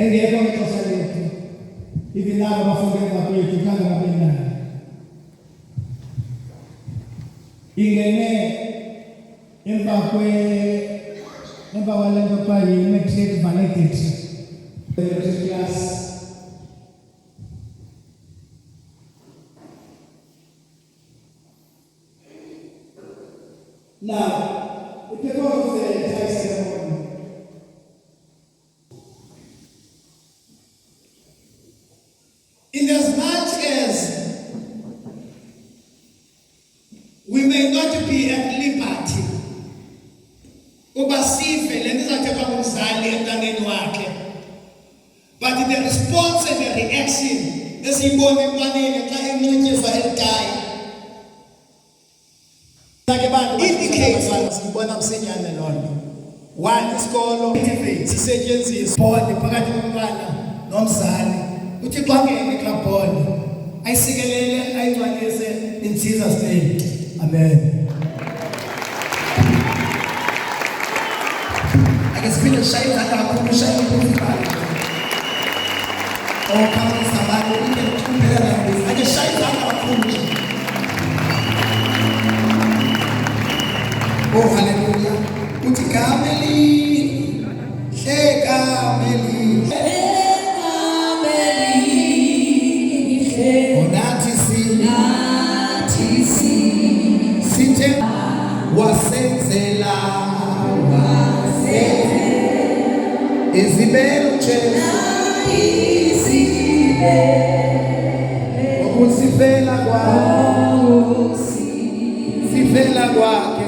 engekho ngexesha lethu ivilaba bafunde ngakwethu khanga ngabenani ingene emva kwalento kwa yi-matric validity class. Now, we take off the entire ceremony. In as much as we may not be at liberty, but the response and the reaction is indicates one isikolo sisetshenziswa bond phakathi komntwana nomzali uthi xangene kulaa bond ayisikelele ayingcwalise in Jesus name, amen. Akesiphinde shaye kakhulu shaye kakhulu kama sababu ile kumbela na ake shaye kakhulu. Oh, hallelujah. Uti kameli, kameli, onatisi, sinte, wasenzela, izibelo chela, okusifela kwa, sifela kwake.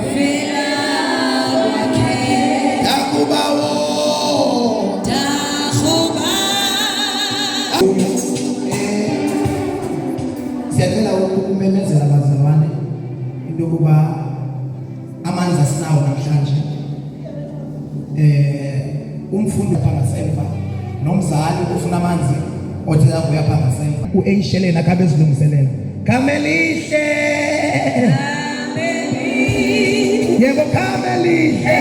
Siyacela ukumemezela abazalwane into yokuba amanzi asinawo namhlanje. Umfundi phangasemva nomzali ufuna amanzi othi uyabuya phangasemva. U-Aishelena akabe ezilungiselela. Kamelihle. Yebo kamelihle.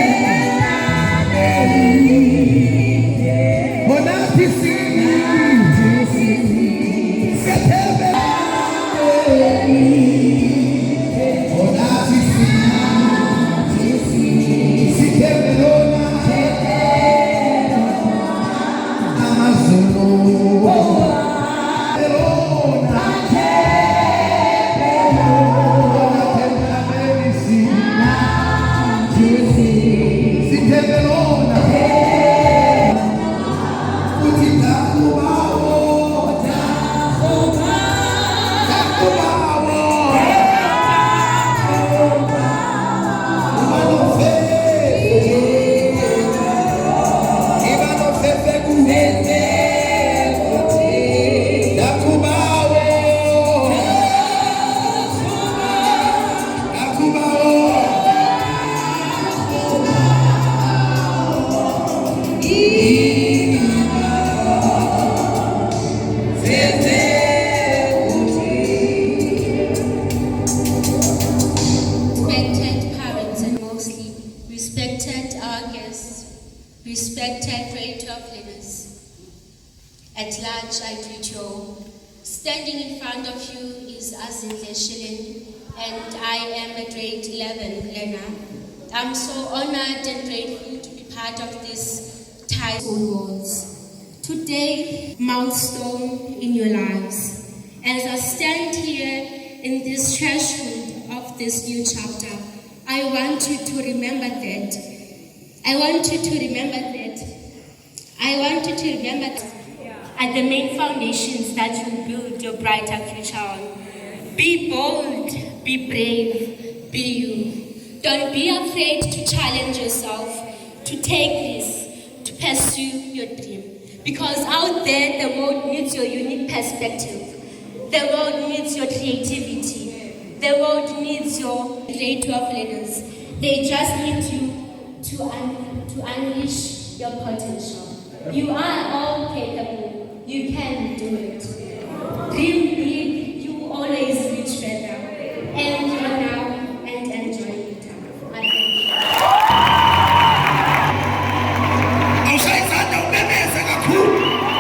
Onatisi. Respected Grade 12 learners, at large I greet you all. Standing in front of you is Azinhle Shilin, and I am a Grade 11 learner. I'm so honored and grateful to be part of this title awards. Today, milestone in your lives. As I stand here in this threshold of this new chapter, I want you to remember that. I want you to remember at the main foundations that you build your brighter future on. Be bold, be brave, be you. Don't be afraid to challenge yourself, to take risks, to pursue your dream. Because out there, the world needs your unique perspective. The world needs your creativity. The world needs your Grade 12 learners. They just need you to unleash your potential. You are all capable. You can do it. Dream big, you always reach better. And you are now and enjoy it. I thank you.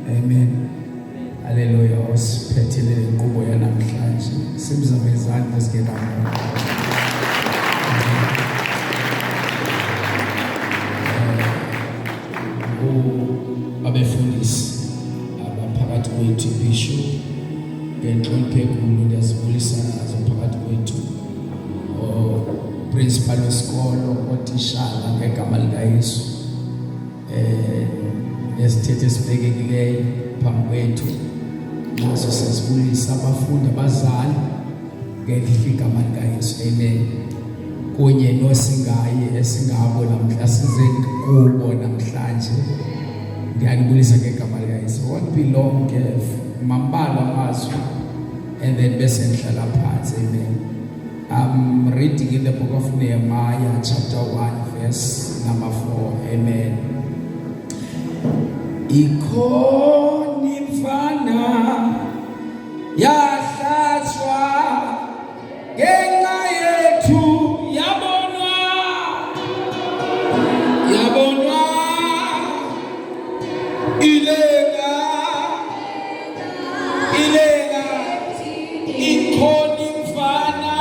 Amen. Hallelujah. Osiphethe inkqubo yanamhlanje. Simzame izandla sigedama. Abefundisi abaphakathi kwethu bishop ngenhlonipho enkulu ndiyazibulisa nazo phakathi kwethu. Principal wesikolo, otitshala ngegama likaYesu. Nesithethe esibekekileyo phambi kwethu naso siyazibulisa abafundi abazali ngelihle igama likaYesu. Amen. Kunye nosingayi esingabo namhla size kubo namhlanje ndiyanibulisa ngegama likaYesu. Won't be long ke mambala amazwi and then bese ndihlala phansi. Amen. I'm reading in the book of Nehemiah chapter 1 verse number 4. Amen. Ikhona imfana yahlatshwa ngenxa yethu yabonwa ilenga ikhona imfana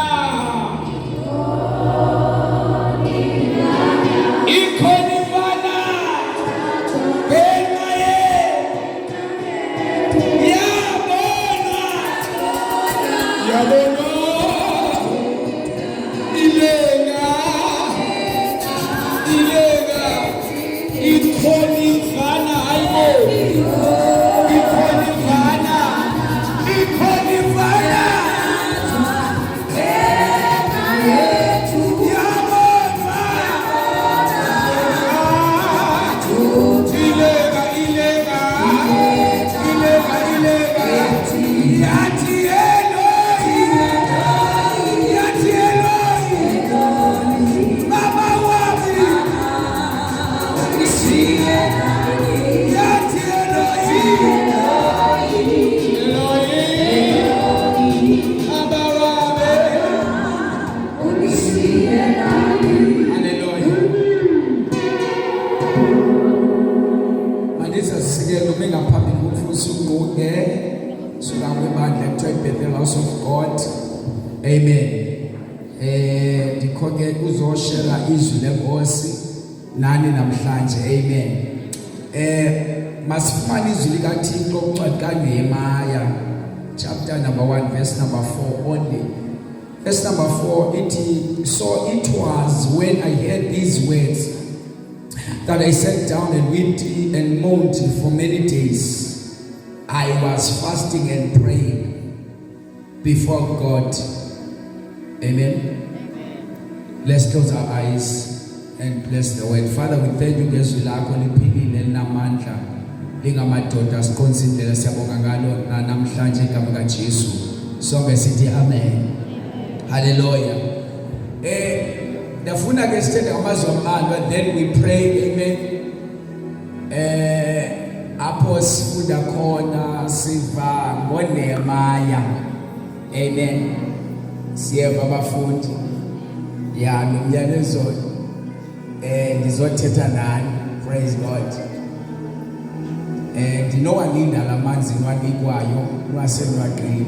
Amen. Ndikhoke uzoshera izwi lenkosi nani namhlanje. Amen. Masifumane izwi likaThixo kuncwadi kaNehemiah chapter number 1 verse number 4 only. Verse number 4 it so it was when I heard these words that I sat down and wept and moaned for many days. I was fasting and praying before God. Amen. Let's close our eyes and bless the word. Father, we thank you ngezwi lakho liphilile linamandla lingamadoda sikhonzindlela siyabonga ngalo namhlanje igama kaJesu. Sonke sithi amen. Hallelujah. Ndafuna ke sithethe ngamazwi ambalwa then we pray. Amen. Apho sifunda khona siva ngoNehemiah. Amen. Siyeva abafundi ya nomyalezo ndizothetha nani. Praise God. Ndinowalinda lamanzi nwanikwayo lwasenwaqini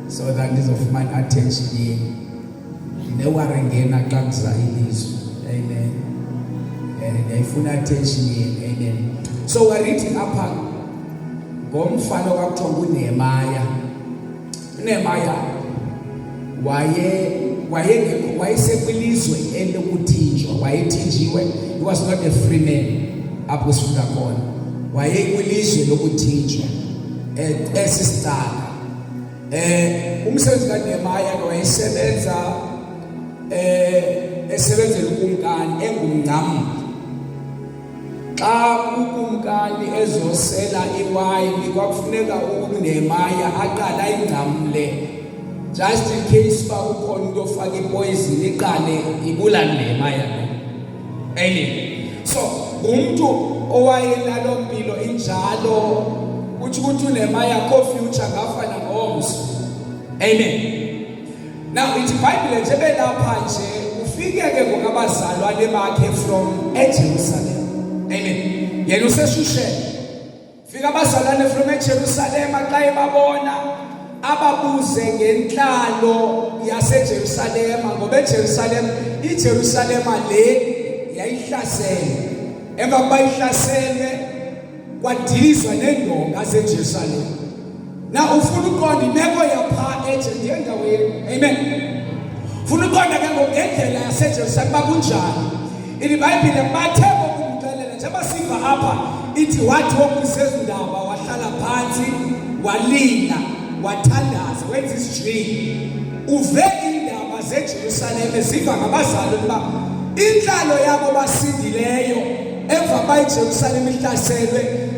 so that ndizofumana attention yenu. Ndinewarengena xa kuza ilizwi. Amen. Ndiyayifuna attention yenu. Amen. So we're reading up ngomfana kwakuthiwa nguNehemaya. uNehemaya wayesekwilizwe elokuthinjwa, wayethinjiwe. He was not a free man apho sifunda khona. Wayekwilizwe lokuthinjwa esisitaka. Umsebenzi kaNehemaya wayesebenza esebenzela ukumkani engumncamli. Xa ukumkani ezosela iwayini kwakufuneka uNehemaya aqala ayingcamle, just in case uba ukhona into ofaka ipoison iqale ibulale Nehemaya. Amen. So umuntu owayenalo mpilo injalo uthi ukuthi uNehemaya co-future ngafana ngomso. Amen. Now ithi iBhayibhile nje belapha nje ufike ke ngokabazalwane bakhe from eJerusalem. Amen. Yena useShusheni. Fika abazalwane from eJerusalem xa ebabona ababuze ngenhlalo yaseJerusalem ngoba eJerusalem iJerusalem le yayihlasele. Emva kokuba ihlasele kwadilizwa nendonga zaseJerusalem. Na ufuna uqonda imeko yapha endaweni. Amen. Ufuna uqonda ke ngendlela yaseJerusalem bakunjani. iBhayibhile bathe bokumxelela njengoba siva apha ithi wathi wokusezindaba wahlala phansi walila wathandaza wenza isijili. Uve indaba zeJerusalem ziva ngabazali ukuba inhlalo yabo basindileyo emva bayiJerusalem ihlaselwe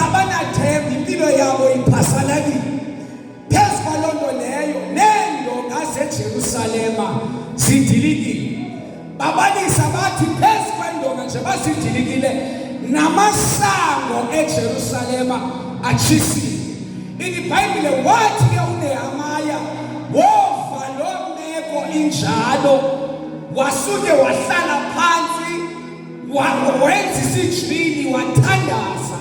abanathemba impilo yabo iphasalakile. Phezu kwalonto leyo nendonga zeJerusalema zidilikile. Babalisa bathi phezu kwendonga nje bazidilikile namasango eJerusalema atshisiwe. iBhayibhile wathi ke uNehemaya wova lo meko injalo wasuke wahlala phansi wenza isijili wathandaza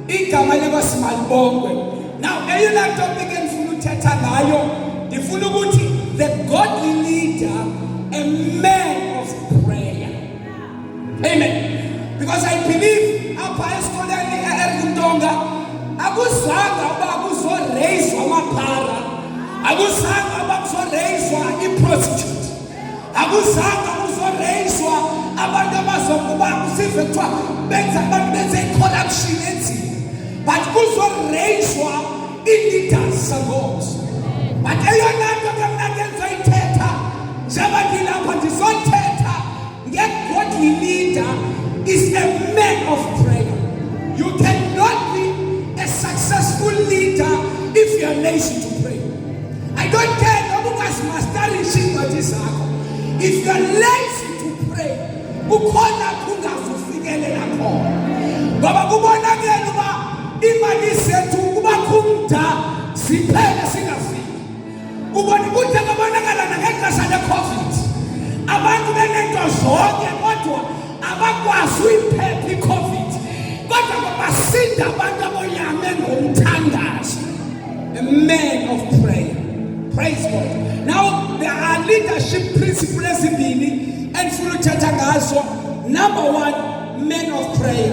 igama likaSimalibongwe. Now eyona topic endifuna uthetha ngayo ndifuna ukuthi the godly leader, a man of prayer. Amen. Because I believe apha esikoleni eRhuntonga akuzanga uba kuzoraiswa amaphara, akuzanga uba kuzoraiswa iprostitute, akuzanga kuzoraiswa abantu abazokuba kusive kuthiwa benza abantu benze corruption enzima, but kuzoraiswa i-leaders sangomso. But eyona nto ke mna ngenzoyithetha njengoba ndilapha ndizothetha nge-godly leader is a man of prayer. You cannot be a successful leader if you are lazy to pray. I don't care noba ungazimastari iincwadi zakho. If you are lazy to pray, ukhona kungazufikelela khona. Ngoba kubonakala uba imali zethu kuba kumda ziphele singafiki. Ubona ukuthi kubonakala nangexesha leCovid abantu benento zonke kodwa abakwazi uyiphepha iCovid. Kodwa basinda abantu aboyame ngomthandazo. A man of prayer. Praise God. Now there are leadership principles ezibini endifuna uthetha ngazo. Number one, men of prayer,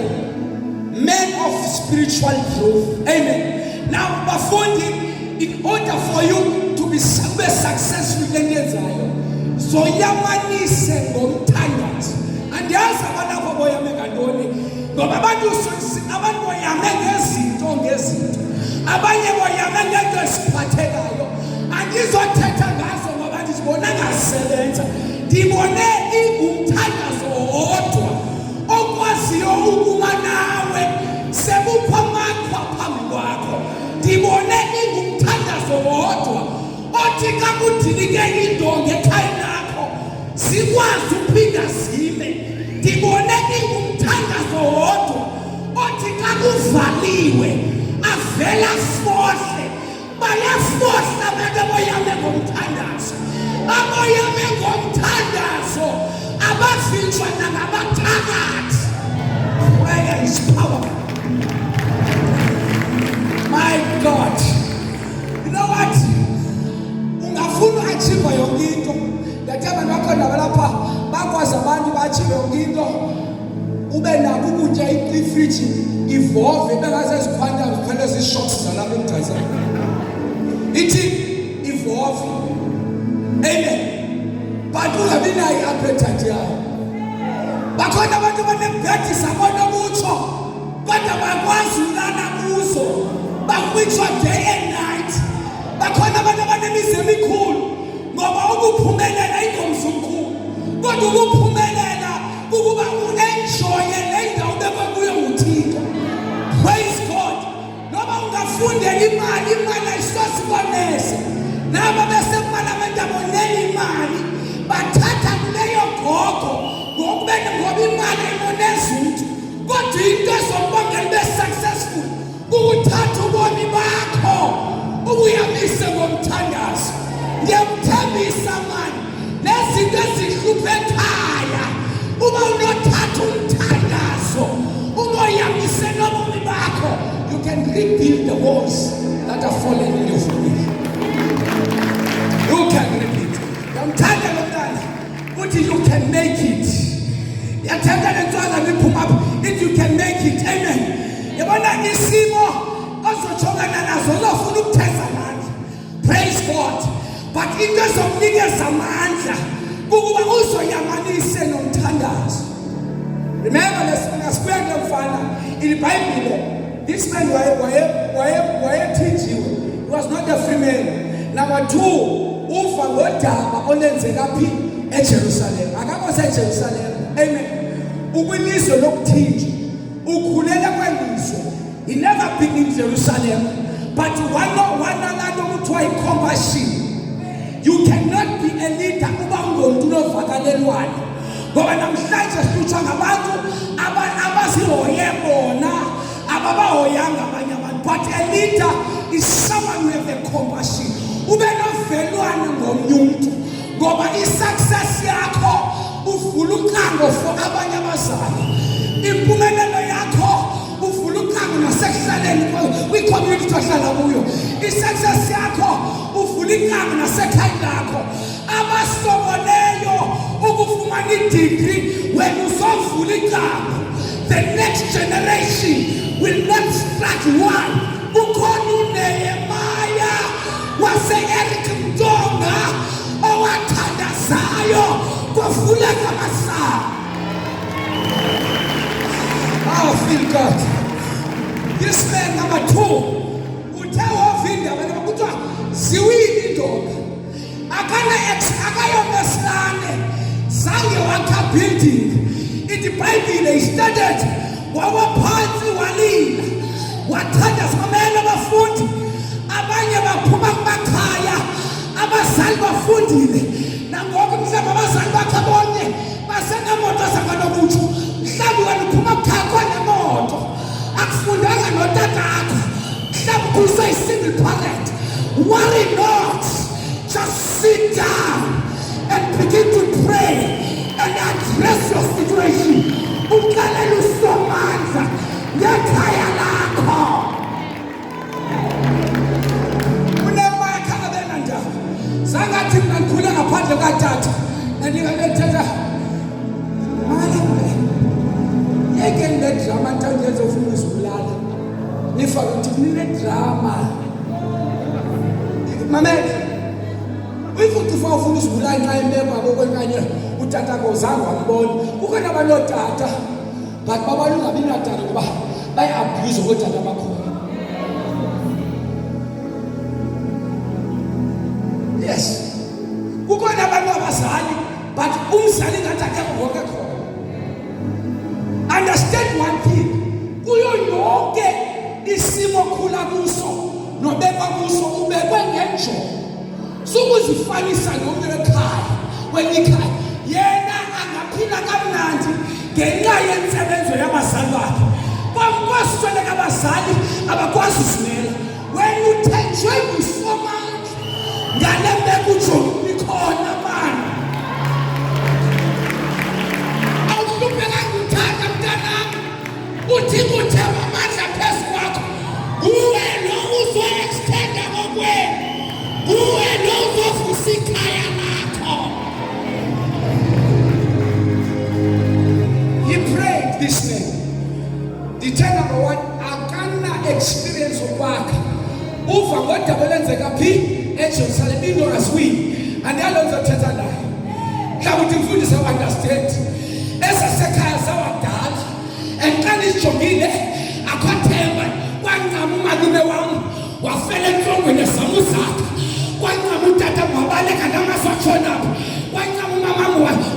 men of spiritual growth. Amen. Now bafundi, in order for you to be successful enyenzayo zoyamanise ngomthandazo. Andiyazi abantu apho boyame ngantoni ngoba abantu boyame ngezinto abanye boyame ngento esiphathekayo. Andizothetha ngazo ngoba ndizibona ngasebenza. Ndibone ingumthandazo wodwa okwaziyo ukuma nawe sebuphamakhwa phambi kwakho. Ndibone ingumthandazo wodwa othi xa kudilike indonga ekhaya lakho zikwazi uphinda zime. Ndibone ingumthandazo wodwa othi xa kuvaliwe avela fohle. Bayafohla abantu aboyame ngomthandazo. Aboyame ngomthandazo abavinjwa nangabathakathi. Prayer is power. My God. You know what? Ungafuna achieve yonke into. Ndathi abantu bakhona balapha bakwazi abantu bachieve yonke into. Ube nako ukutya ifriji evolve bengasezikhwanda zikhwele zishocks zalapha eMdazana. Ithi evolve. Amen. But ungabi nayo i-appetite yayo. Bakhona abantu abanebhedi sabona kutsho kodwa bakwazi ulala kuzo. Bakwitsho day and night. Bakhona abantu abanemizi emikhulu ngoba ukuphumelela ingomzi omkhulu. Kodwa ukuphumelela ukuba u-enjoye le ndawo bekwe kuyo nguThixo. Praise God. Noma ungafundela imali ayisosibonese. Naba besepalamende abonela imali bathatha kuleyo gogo ngoba imali imoneza umuntu. Kodwa into ezobangela ube successful ukuthatha ubomi bakho ubuyamise ngomthandazo. Ngiyamthembisa manje lezinto ezihluphe ekhaya uma unothatha umthandazo uboyamise nobomi bakho, you can rebuild the walls that are fallen in your family. You can rebuild. Ngiyamthanda lo mntana uthi you can make it. Yathanda lentwana liphuma if you can make it. Amen. Yabona isimo ozojongana nazo uzofuna ukutheza amandla. Praise God. But into ezomnikeza amandla ukuba uzoyamanise nomthandazo. Remember lesikwenda mfana iBhayibhile, this man wayethijiwe. He was not a free man. Number 2, ufa ngodaba olenzeka phi eJerusalem. Akakho seJerusalem. Amen. Ukwilizwe lokuthinjwa ukhulela kwelizwe. He never been in Jerusalem, but one kuthiwa compassion. You cannot be a leader uba ungomntu novakalelwayo. Ngoba namhlanje sithuthwa ngabantu abazihoye bona ababahoyanga abanye abantu. But a leader is someone with a compassion. Ube novelwano ngomnye umuntu ngoba i-success yakho uvula ucango for abanye abazali. Impumelelo yakho uvula ucango nasekuhlaleni kwi-community ohlala kuyo. I-success yakho uvula ucango nasekhaya lakho. Abasoboleyo ukufumana i-degree wena uzovula ucango. The next generation will not start one. Ukhona uNehemaya wase-Eric Mtonga owathandazayo kwavuleka amasango. I feel God. This man number 2 uthe wavinda abantu bakuthiwa ziwile indoda akayomesilane zange wakha building. iBhayibhile started wawaphansi walila wathandaza amanye abafundi abanye baphuma kumakhaya abazali bafundile nangoku mhlawumbe abazali bakhe bonke basenemoto zakanokutsho mhlawumbe wena uphuma kukhaya kwanemoto akufundanga notatakho mhlawumbe kuseyi-single parent. Worry not, just sit down and begin to pray and address your situation. Ukalele usomandla ngekhaya lakho. Unemaya khanga benandaba zangathi mina ngikhule ngaphandle katata andikabethetha mali yeke nginedrama ntanje ezofuna uzibulala nifake ukuthi ninedrama. Mamela uyifuthi ufuna uzibulala nxa imeko abokwenkanye utata kozange wambona. Kukhona abanotata but babalungabi natata ngoba bayi-abuse ngootata bakhona. Yes, kukhona abantu abazali but umzali ngathi akekho konke khona. Understand one thing, kuyo yonke isimo khula kuso nobekwa kuso ubekwe ngenjongo sukuzifanisa nomnye wekhaya welikhaya. Yena angaphila kamnandi ngenxa yensebenzo yabazali bakhe. Kwasweleka abazali abakwazi usimela. When you thenjwe ngusomandla ngale mbeko utsho ikhona mani. Awuhlupheka nguthanda mntanami uThixo uthemba amandla phezu kwakho. Uwe lo uzo-extenda ngokwenu. Uwe lo uzovusa ikhaya lakho. He prayed this Ndithe number one, akana experience okwakha. Uva ngodaba olenzeka phi eJerusalem into ngaswini. Andiyalonto thetha naye. Mhlawumbe umfundisi understand. Esasekhaya sawadala. Xa nijongile akhothemba kwancama umalume wam wafela entlongweni esamuzaka. Kwancama utata mabaleka namasatshonapho. Kwancama umamam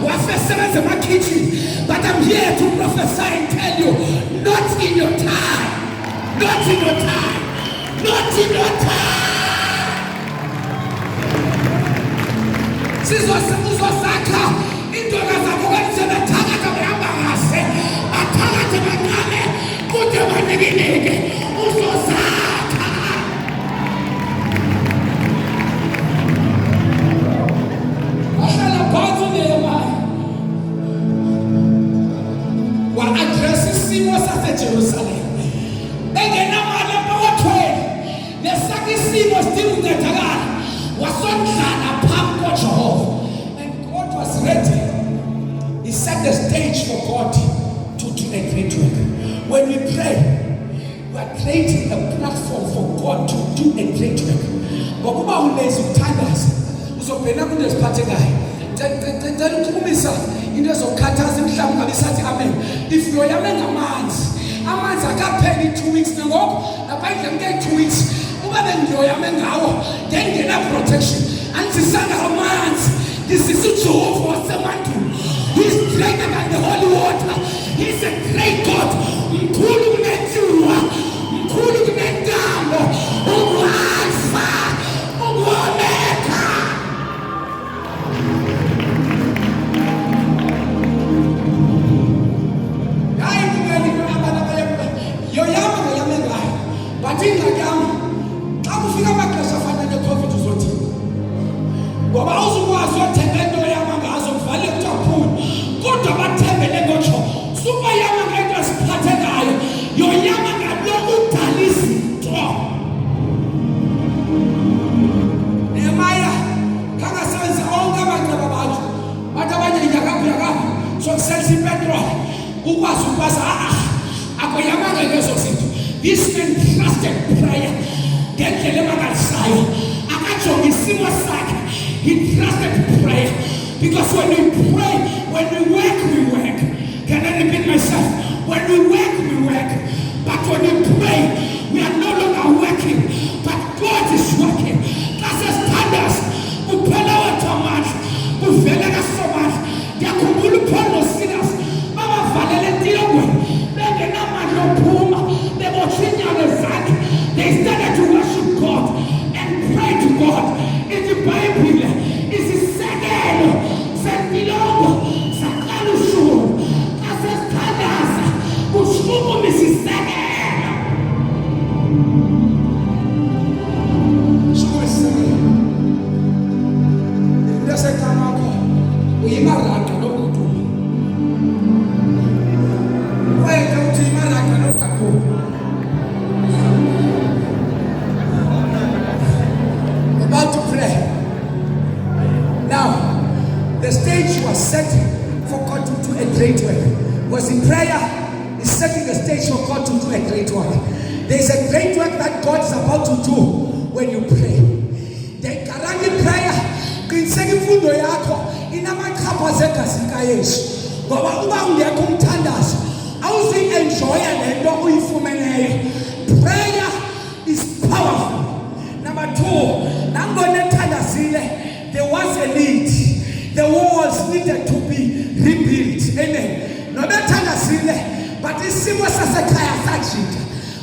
wafesebenza emakitchen. But I'm here to prophesy and tell you, not in your time. Not in your time. Not in your time. Sizosakha indlela zabo kwenzela thakatha behamba kahle. Athakathe bancane kude baninike. Uzosakha. Ahlala phansi neyemali. Wa-address isimo saseJerusalem. Engenamali epokothweni. Nesakha isimo sidinga ukuncedakala. Wasondlala phambi koJehova. And God was ready. He set the stage for God to do a great work. When we pray, we are creating a platform for God to do a great work. Ngokuba ulezi ukuthandaza, uzobhena kunto eziphathekayo. Ngicela ukukhumisa into ezokhathaza mhlawumbe ngabe sathi amen. If uyoya ngamanzi, amanzi akapheli 2 weeks ngoku, abanye ngeke 2 weeks. Uba bengiyoya ngawo, ngengena protection. Antisanga amanzi. This is uJehova wasemandulo. He's greater than the holy water. He's a great God. Mkhulu kunethuwa, mkhulu kunentambo, ungu-Alpha, ungu-Omega. Hayi kumele abantu yoyama ngoyame ngayo. But ingxaki yami, xa kufika amaxesha afana ne-COVID uzothini? Ngoba awuzukwazi uyothenga into oyama ngazo kuvale kuthaphula. Kodwa bathembele ngotsho. Subayama ngento eziphathekayo. Yoyama ngalo udala izinto. Nehemiah kangasebenza onke amacebo abantu. Bathi abanye yakaphi. So kusenza ipetrol. Ukwazi ukwazi akoyamanga lezo zinto. This man trusted prayer. Ngendlela emangalisayo. Akajonga isimo sakhe. He trusted prayer. Because when we pray, when we work, we work. Can I repeat myself? When we work, we work. But when we pray, we are no longer working. But God is working. That's a standard. Upela watomat. Uvelega somat. Yakubulu polo sinas. Mama valele diogwe. Benge namano puma. They were changing on the side. They started to worship God and pray to God. In the Bible, it's the second. Sentilongo. Sakalushu. Asestadas. Ushumu misiseke. Shumu misiseke. Ndase kamako. Uyimaraka nokutu. Weka uyimaraka nokutu. About to pray. Now, the stage was set for God to do a great work. Was in prayer, is setting the stage for God to do a great work. There is a great work that God is about to do when you pray. The karani prayer, qiniseka imfundo yakho inamachaphazeleka zikaYesu. Ngoba uba ungekho umthandazo, awuzi-enjoya lento uyifumeneyo. Prayer is powerful. Number 2, nangona ethandazile, there was a need. The walls needed to be rebuilt. Amen. Noma ethandazile, but isimo sasekhaya sajika.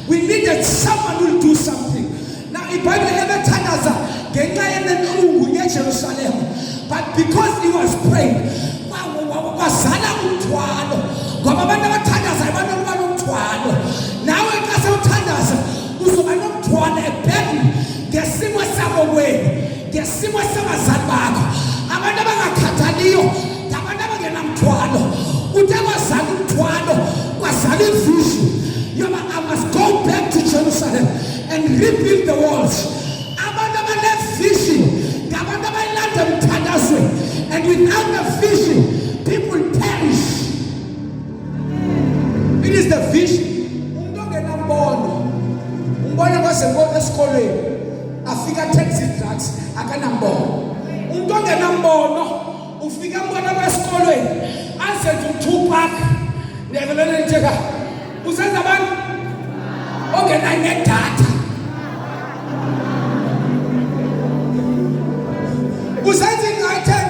We needed someone who will do something. Now, iBhayibheli ebethandaza ngenxa yenenhlungu yeJerusalem. But because he was praying, kwazala umthwalo. Ngoba abantu abathandaza abantu abanomthwalo. Nawe xa sewuthandaza uzoba nomthwalo ebhekini ngesimo sabo wenu, ngesimo sabazali bakho. Abantu abangakhathaliyo, abantu abangenamthwalo. Uthe kwazala umthwalo, kwazala ivision. Yoba I must go back to Jerusalem and rebuild the walls. Abantu abanevision, ngabantu abayilanda emthandazweni. And without the vision, people perish. It is the vision. because esikolweni afika taxi drugs akanambono. Umuntu ongenambono ufika mbona esikolweni asenze Tupac nevelele njeka. Usenza abantu ongena nedatha. Usenza ingathi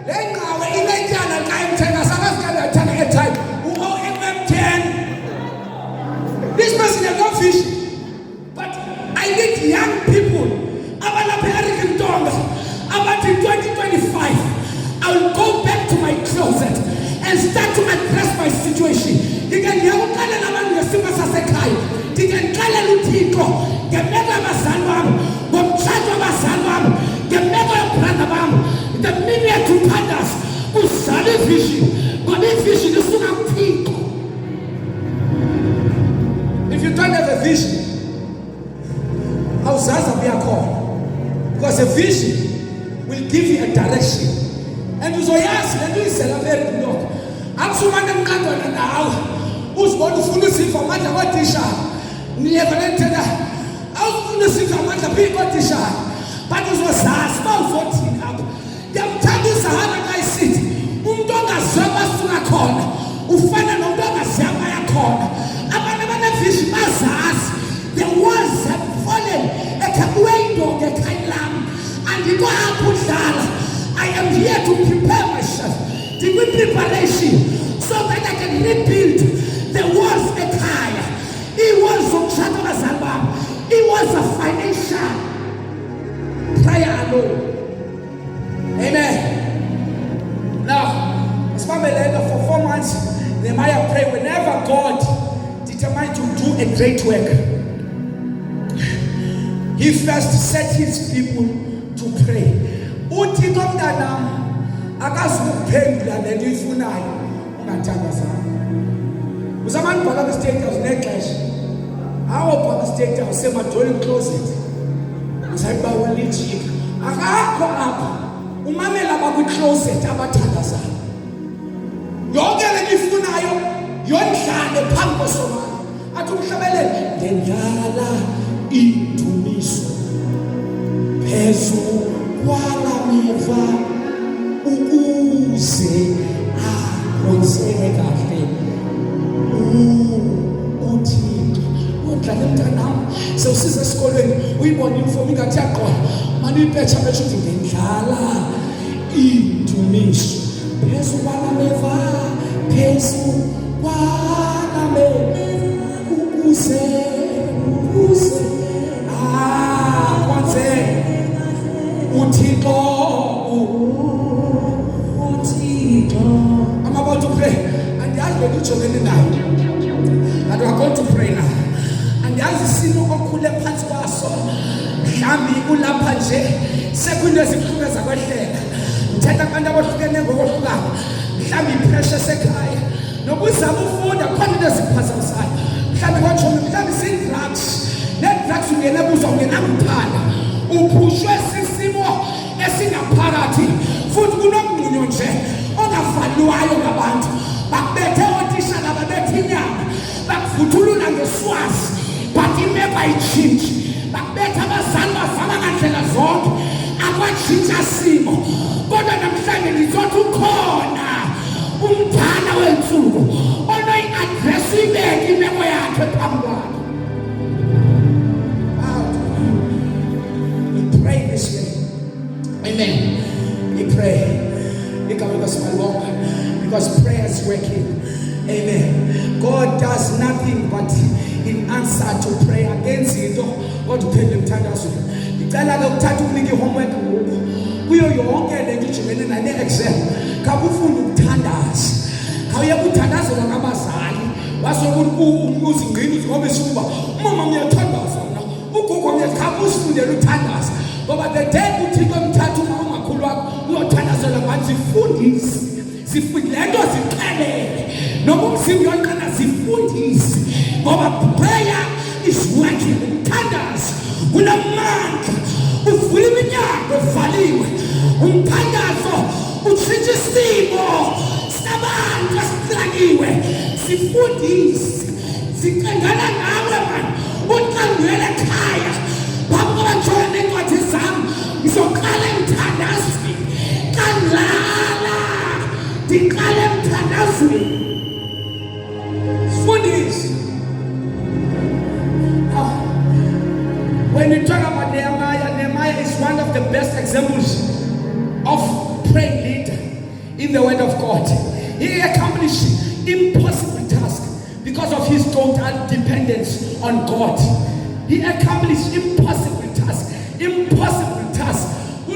lenqawe iletyana xa imthenga sakazikala thenga airtime uOMM10. This person has no vision. But I need young people. Abalapha Eric Ntonga. About in 2025, I will go back to my closet and start to address my situation. You can hear what kind of man you see Sasekai. You can call a Lutiko. You mega Masanwam. What charge of Masanwam. You mega Pranabam. The media to Pandas. Who study vision. But this vision is not people. If you don't have a vision, how Zaza be a call? Because a vision will give you a direction. And uzoyazi le nto iselapha Block. Akusumane emqandwana nawe. Uzibona ufuna usifa amandla kwaTishara. Niyevelethela. Awufuna usifa amandla phi kwaTishara. But uzozazi bawuzothini apha. Ndiyamthanda uHana xa isithi umuntu ongaziwa asuka khona ufana nomuntu ongaziwa yakhona. Abantu abanevision bazazi the walls have fallen ekhawendo ngekhaya lami. Andikho apho udlala. I am here to prepare myself. To be preparation so that I can rebuild the walls ekhaya. It was umshado kabazali bami. It was a financial prayer alone. Amen. Now, as far as for 4 months, Nehemiah prayed whenever God determined to do a great work. He first set his people to pray. Uthixo mntanami akazukuphendula le nto ifunayo ungathandazanga. Uzamani bhala kwi-State House nexesha. Awubhala kwi-State House semadolweni closet. Uzayibawa lijika. Akakho apha. Umamela abakwi-closet abathandazayo. Yonke le nto ifunayo yondlale phambi kosomane. Athi umhlabelele ngendlala indumiso phezu kwalameva ukuze akhonzeke kahle uThixo. Udlale mntanami sewusiza esikolweni uyibona imfomu ingathi yaqola manje ipetsha besho ukuthi ngendlala indumiso phezu kwalameva ukuze I'm about to pray. And the other children now. And we are going to pray now. And the other sino okule phansi kwaso. Mhlambi ulapha nje sekunde zikhulu zakwehleka. Ngithetha abantu abohlukene ngokohlukana. Mhlambi pressure sekhaya. Nokuzama ufunda khona iziphazamisayo. Mhlambi kwatsho mhlambi drugs. Net drugs ungena kuzo ungena kuphana. Uphushwe sisimo esingaphakathi futhi kunomnqunyo nje ongavalwayo ngabantu bakubethe otishana babethe inyama bakuvuthulula ngeswazi but imeko ayitshintshi bakubethe abazali bafana ngandlela zonke akwatshintsha simo kodwa namhlanje ngizothi ukhona umthana wensuku onoyi-address ibeke imeko yakhe phambi kwakhe. Pray this way. Amen. We pray. Because prayer is working. Amen. God does nothing but in answer to prayer. Against it, God upende mthandazo. Ngicela ke ukuthatha ukunike homework ngoku. Kuyo yonke le nto ijibene nale exam. Kakufunda ukuthandaza. Khawuye ukuthandazela ngabazali. Wasokuthi uzingqini ngoba sikuba mama ngiyathandaza mina. Ugogo ngiyakhabu usifundela ukuthandaza. Ngoba the day uThixo mthatha uma makhulu wakho uyothandazela manje sifundise. Sifundile zixelele. Noma umzimba uyaqala sifundise. Ngoba prayer is working. Umthandazo unamandla. Uvula iminyango evaliwe. Umthandazo utshintsha isimo sabantu esihlakiwe. Sifundise. Siqengana nawe manje. Uqangwele ekhaya. When we talk about Nehemiah, Nehemiah is one of the best examples of praying leader in the word of God. He accomplished impossible tasks because of his total dependence on God. He accomplished impossible tasks. Impossible tasks. He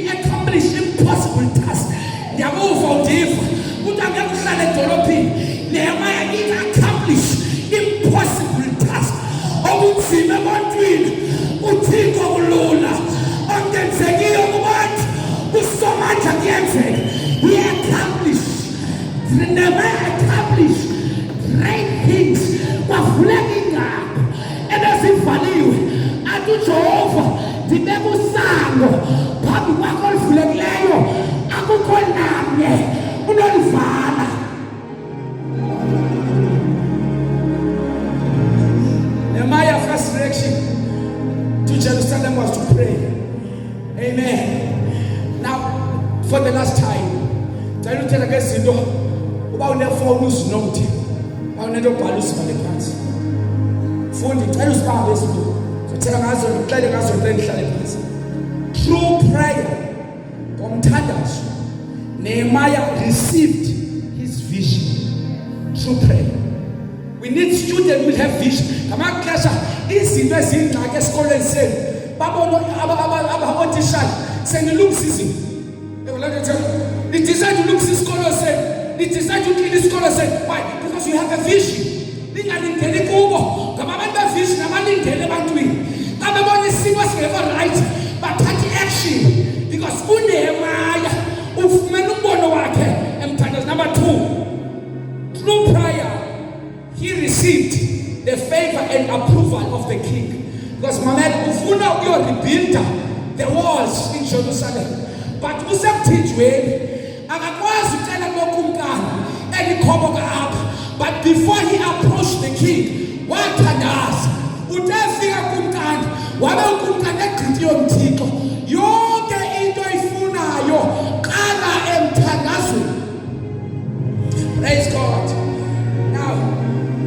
accomplished impossible tasks. Nehemiah accomplished impossible tasks. He accomplished. Nehemiah accomplished great things. Ebezivaliwe athi uJehova ndibeka usango phambi kwakho oluvulekileyo akukho namnye unolivala. Nehemiah's first reaction to Jerusalem was to pray. Amen. Now, for the last time, ndicela uthela ngezinto uba unefowuni uzinomthi uba unento obhala usibhale phansi. Fundi ngicela usibambe izinto sothela ngazo ngixele ngazo ndihlale phansi. Through prayer ngomthandazo Nehemiah received his vision through prayer. We need students who have vision. Ngamaxesha izinto ezingxaki esikoleni senu babona abotishana senilungisa izinto. You decide to look this scholar say, you decide to kill this scholar say, why? Because you have a vision. Ningalindele kubo, ngabantu bevision abalindele ebantwini. Ngabe bona isimo singekho right, bathathe action because uNehemiah ufumene umbono wakhe emthandazo. Number 2, through prayer he received the favor and approval of the king. Because Mamet ufuna ukuyorebuild the walls in Jerusalem. But usemthijweni akakwazi ucela lokumkani elikhoboka apha. But before he approached the king, wathandaza utefika kumkani wabe ukumkani egqithi yomthixo yonke into ifunayo qala emthandazweni. Praise God. Now,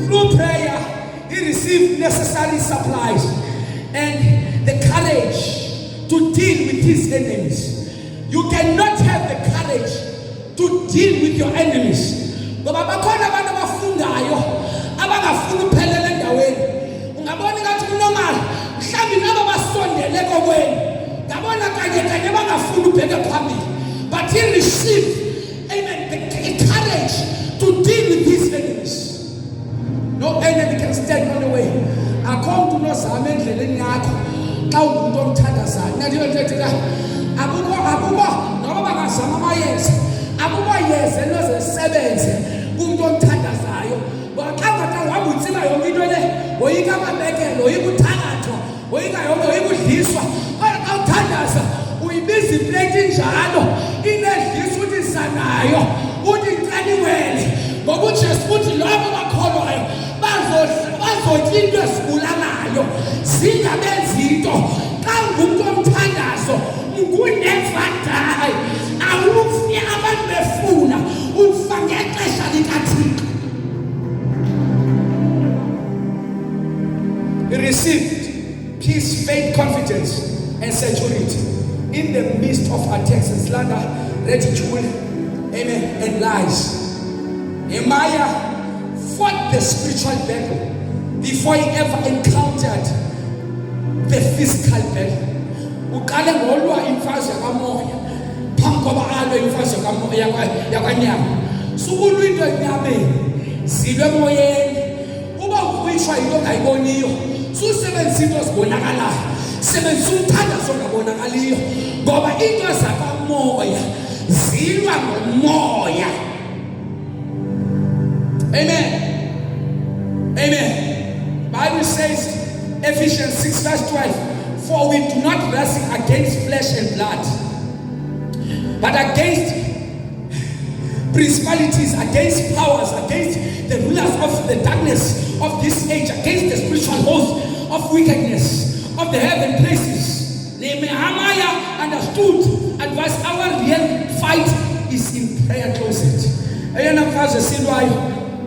through prayer he received necessary supplies and the courage to deal with his enemies. You cannot have the courage to deal with your enemies. Ngoba bakhona abantu abafundayo abangafuni uphelele endaweni. Ungabona ngathi kunormal mhlawumbe nabo basondele kokweni. Ngabona kanye bangafuni ubheke phambili. But he received, amen, the courage to deal with his enemies. No enemy can stand on the way. Akho umuntu ozama endleleni yakho xa ungumuntu omthandazayo. Ngiyathiwa ntethe akubo ngoba bangazama amayeza akubo yeze nozesebenze umuntu omthandazayo baxanga uhamba utsima yonke into le woyika amabekelo woyikuthakatho woyika yonke woyikudliswa xa uthandaza uyibiza iplate njalo inedlisa uthi sanayo uthi ncaniwele ngoba uJesu uthi labo bakholwayo bazotya into esibulalayo zingabenzi into xa ngumuntu omthandazo never die. Awufi abantu befuna ufa ngexesha likaThixo. He received peace, faith, confidence, and security in the midst of attacks and slander, ridicule, amen, and lies. Nehemiah fought the spiritual battle before he ever encountered the physical battle. Uqale ngolwa imfazwe kamoya phambi koba alwe imfazwe kamoya yakwanyama. Sukulwa into enyameni zilwe emoyeni. Uba ukwishwa into ongayiboniyo susebenzisa into ezibonakalayo. Sebenzisa umthandazo ongabonakaliyo ngoba into zakamoya zilwa ngomoya. Amen. Amen. Bible says Ephesians 6 verse 12. For we do not wrestle against flesh and blood, but against principalities, against powers, against the rulers of the darkness of this age, against the spiritual hosts of wickedness of the heaven places. Nehemiah understood and was our real fight is in prayer closet. Ayana mfazi silwayo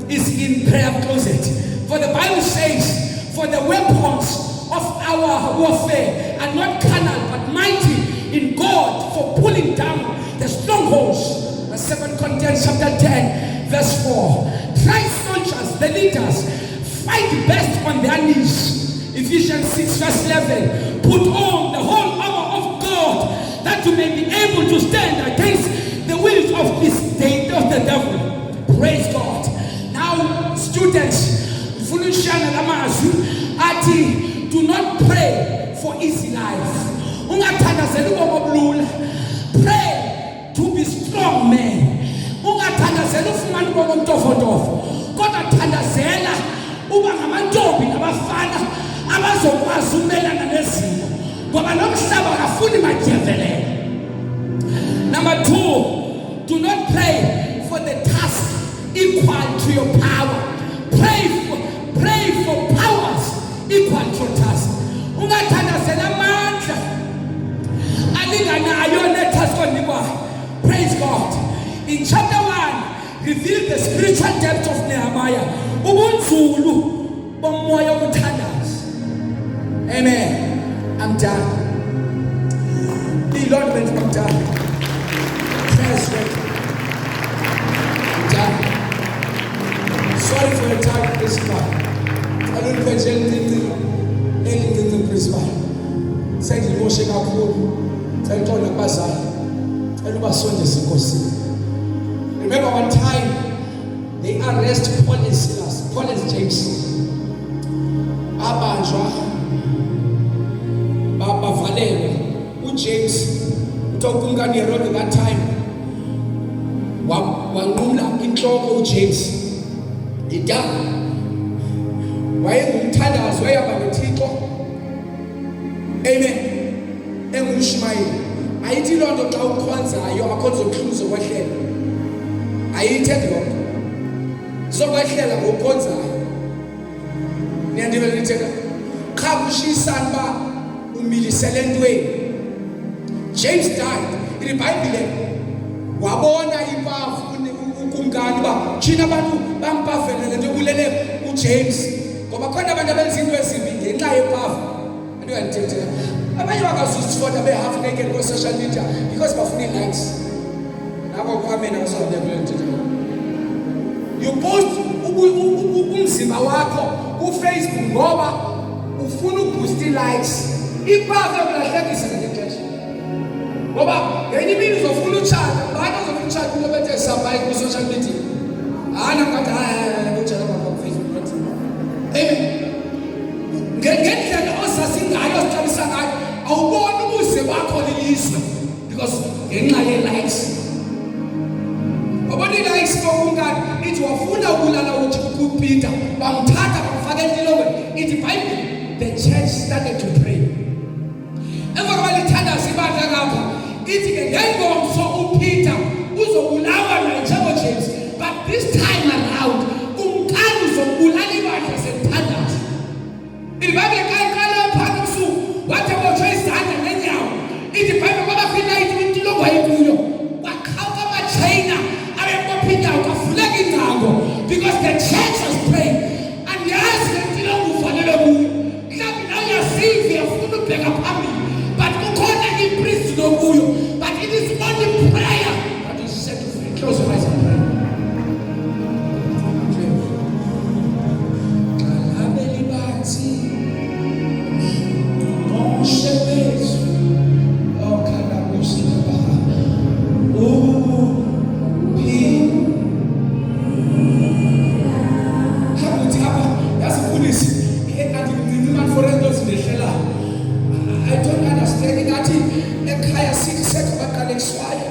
is in prayer closet. For the Bible says, for the weapons of our warfare are not carnal, but mighty in God for pulling down the strongholds. 2 Corinthians chapter 10, verse 4. Christ soldiers, the leaders, fight best on their knees. Ephesians 6, verse 11. Put on the whole armor of God, that you may be able to stand against the wills of this day of the devil. Praise God. Now, students, do not pray for easy life. Pray to be strong men. Kodwa thandazela uba ngamantombi nabafana abazokwazi umelana nezimo ngoba nomhlaba akafuni madyevele. Number 2, do not pray for the task equal to your power. Pray for powers equal to your task. Ungathandazela amandla alinganayo netask onikwayo. Praise God. In chapter 1, reveal the spiritual depth of Nehemiah. Ubunzulu bomoya wokuthandaza. Amen. I'm done. The Lord went, I'm done. Prayers ready. I'm done. Sorry for your time this month. I don't question anything to Christmas. Say the worship of God. Say to the bazar. Remember one time they arrest Paul and Silas, Paul and James. Abanjwa bavalelwe. James uTokunga Herod that time wanqula inhloko uJames idala wayengumthandazi wayaba noThixo. Amen. Engumshumayeli. Ayithi lonto xa ukhonzayo akhonza ukhluzo kwehlela. Ayithethi lonto. Zokwehlela ngokukhonzayo. Niyandivela nitheka. Kha kushisana ba umilisele entweni. James died. In the Bible wabona impafu ukumkani ba thina abantu bampafele nje kulele uJames. Ngoba khona abantu abenza into ezimbi ngenxa yempafu. Andiyanthethe. Abanye bakazusifona behalf naked on social media because bafuna likes. Nabo kwamena basonde kulenthethe. You post umzimba wakho ku Facebook ngoba ufuna uboost likes. Ipaza kulahlekisa ngexesha. Ngoba ngenye imini uzofuna utshata, abantu uzofuna utshata into bethe sabayi ku social media. Hana kwathi hayi utshata ku Facebook. Amen. Ngendlela osasingayo osixabisa ngayo awuboni ubuze bakho lilizwe because ngenxa ye-likes. Abona i-likes kokungani ithi wafuna ukulala uthi kuPeter bamthatha bamfaka entilongweni. Ithi Bible the church started to pray. Emva koba lithandaza ibandla ngapha ithi ke ngengomso uPeter uzobulawa naye njengoJames, but this time around umkani uzobulala ibandla sethandaza. Ibandla kayikala phakathi ubusuku wathi abotshwe izandla nenyawo. Ithi Bible kwaba kwinight intilongo ayikuyo wakhawuka amachina abebopha inyawo kavuleka ingcango because the church was praying. And yazi le ntilongo ufanele kuyo. Mhlawumbi nawe uyasiva uyafuna ubheka phambili but kukhona ipriest lokuyo. But it is only prayer that is set to free. Close your eyes and pray. I don't understand that ekhaya sithi sekubaqala ekuswayo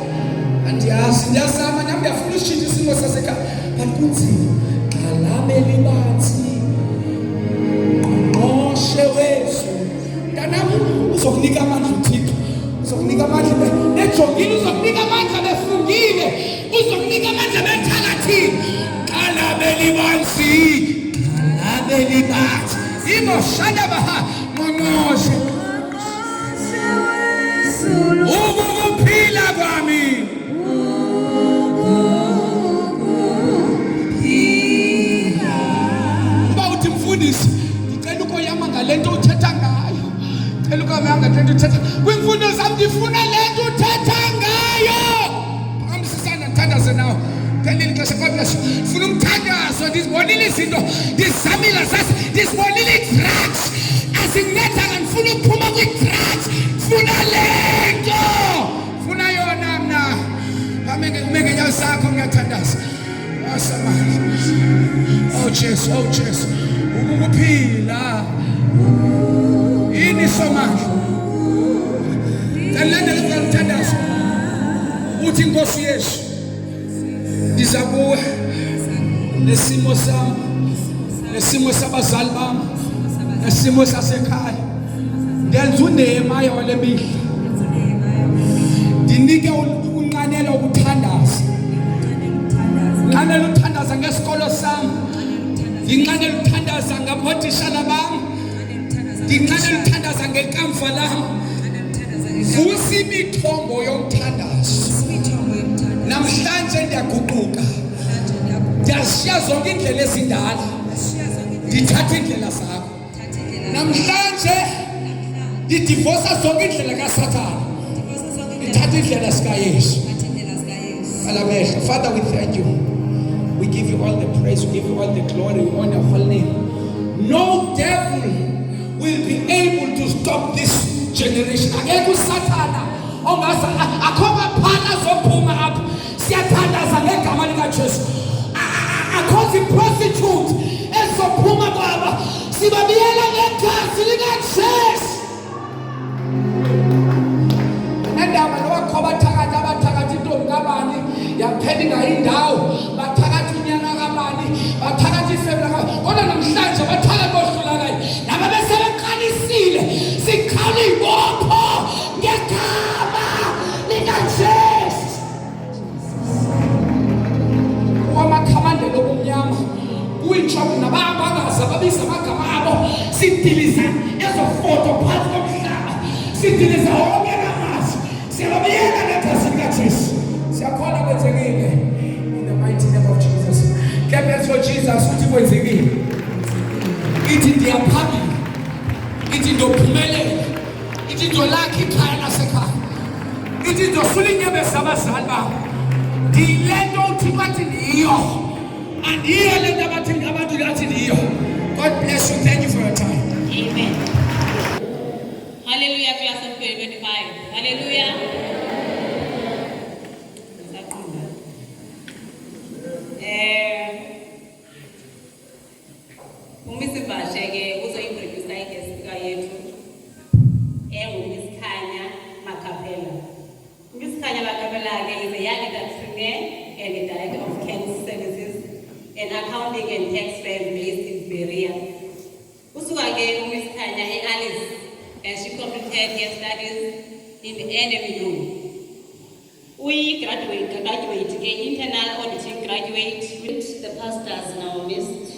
andiyazi ndiyazama nami ndiyafuna ushintsha isimo sasekhaya but kunzima. Xalabe libathi ngqongqoshe wethu ntanami uzokunika amandla uThixo, uzokunika amandla nejongile, uzokunika amandla befungile, uzokunika amandla bethakathile. Xalabe libathi imoshana baha ngqongqoshe ukuphila kwami lento uthetha kwimfundo zami ndifuna lento uthetha ngayo. Phamsisana thandaze nawo. Phelile ixesha God bless you. Ndifuna umthandazo ndizibonile izinto ndizamile zasi ndizibonile drugs. Asincedanga ndifuna ukuphuma kwi-drugs. Ndifuna lento. Ndifuna yona mna. Ume ngeenyawo zakho ngiyathandaza. Asamani. Oh Jesu, oh Jesu. Ukuphila. Ini somandla. Talandela ukuthandaza. Uthi Nkosi Yesu. Ndiza kuwe nesimo sami, nesimo sabazali bami, nesimo sasekhaya. Ndenza uNehemiya wale mihla. Ndinike unqanela ukuthandaza. Unqanela ukuthandaza ngesikolo sami. Ndinqanela ukuthandaza ngabotitshala bami. Ndinqanela ukuthandaza ngekamva lami. Vusa imithombo yokuthandaza. Namhlanje ndiyaguquka. Ndiyashiya zonke indlela ezindala. Ndithatha indlela zakho. Namhlanje ndidivosa zonke indlela kaSathane. Ndithatha indlela zikaYesu. Alamehla. Father, we thank you. We give you all the praise. We give you all the glory. We honor your holy name. No devil will be able to stop this generation. Akekho uSathana ongasa akhoba phana zophuma apha. Siyathandaza ngegama likaJesu. Akhozi prostitute ezophuma baba. Sibabiyela ngegazi likaJesu. Nendaba nowakhoba thakathi abathakathi intombi kabani yaphelinga indawo bathakathi unyana kabani bathakathi ifemla kabani kodwa namhlanje bathakathi bohlulakayo naba besebeqalisile sikhawula ibopho ngegama likaJesu. Wamakhamandela obumnyama uyintshobo nabangakaza babiza amagama abo sidiliza ezofoto phansi komhlaba sidiliza wonke namazwi siyababiyela ngegazi likaJesu. Siyakhona kwenzekile in the mighty name of Jesus. Clap hands for Jesus. Uthi kwenzekile. Ithi ndiyaphambili. Ithi ndophumelela. Ithi ndolakha ikhaya lasekhaya. Ithi ndosula inyembezi zabazali bami. Ndilento uthi bathi ndiyo. Andiyo lento abathi abantu bathi ndiyo. God bless you. Thank you for your time. Amen. Hallelujah, class of 25. Hallelujah. Umisibasheke uzoyintroduce igesika yethu Miss Makapela. Miss Makapela is a young adult singer and a director of Cancer Services and accounting and tax firm based in Berea. Usuka ke Miss Alice and she completed her studies in the NMU. We graduate internal auditing graduate with the pastors in our midst.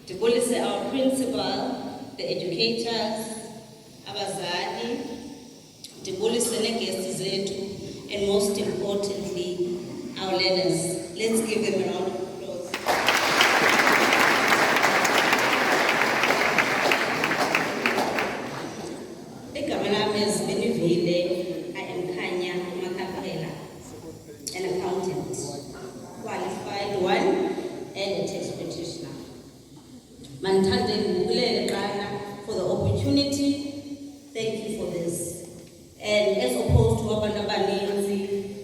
To police our principal, the educators, abazali, to police the guests zethu, and most importantly, our leaders. Let's give them a round of applause. Igama lami Benivile, I am Khanya Makapela, an accountant, qualified one, and a tax practitioner. Mantande ngibulele qala for the opportunity. Thank you for this. And as opposed to abantu abaninzi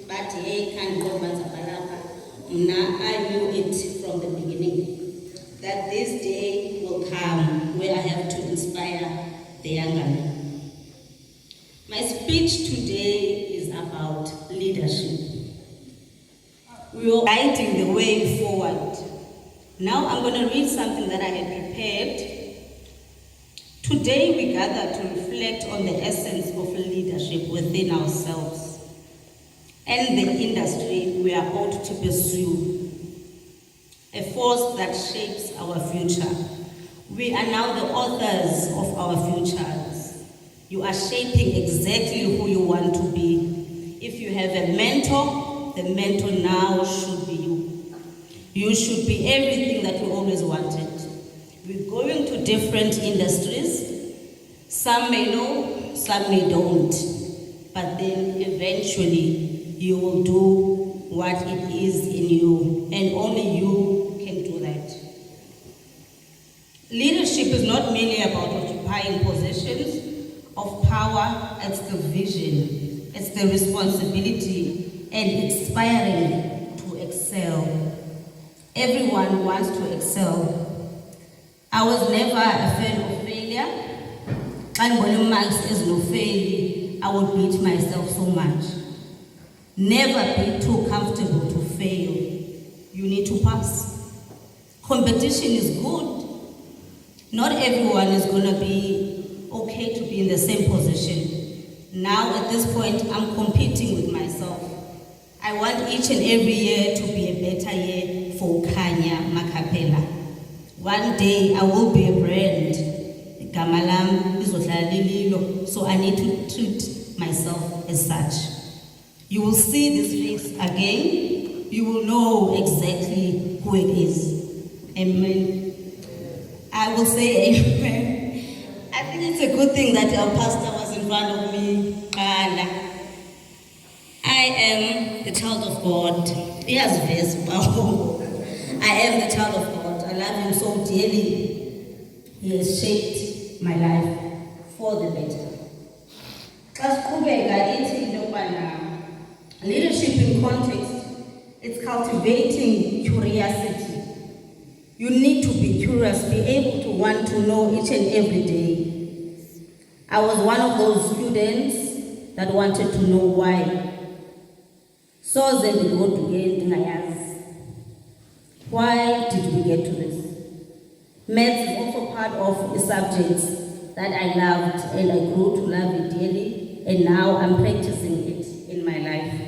bathi hey kanti ngobanza balapha, mna I knew it from the beginning that this day will come where I have to inspire the younger men. My speech today is about leadership. We are guiding the way forward. Now I'm going to read something that I had prepared. Today we gather to reflect on the essence of leadership within ourselves and the industry we are ought to pursue, a force that shapes our future. We are now the authors of our futures. You are shaping exactly who you want to be. If you have a mentor, the mentor now should be you. You should be everything that you always wanted. We're going to different industries, Some may know, some may don't, but then eventually you will do what it is in you, and only you can do that. Leadership is not merely about occupying positions of power, it's the vision, it's the responsibility, and inspiring to excel. Everyone wants to excel. I was never a fan of failure. When marks is no failure, I would beat myself so much. Never be too comfortable to fail. You need to pass. Competition is good. Not everyone is going to be okay to be in the same position. Now at this point, I'm competing with myself. I want each and every year to be a better year for Kanya Makapela. One day I will be a brand. Gamalam is so I need to treat myself as such. You will see this face again. You will know exactly who it is. Amen. I will say amen. I think it's a good thing that our pastor was in front of me. I am the child of God. Yes, I am the child of God. I love him so dearly. He has shaped my life for the better. Leadership in context, it's cultivating curiosity. You need to be curious, be able to want to know each and every day. I was one of those students that wanted to know why. So then we go to get why did we get to this? Maths is also part of the subjects that I loved, and I grew to love it dearly, and now I'm practicing it in my life.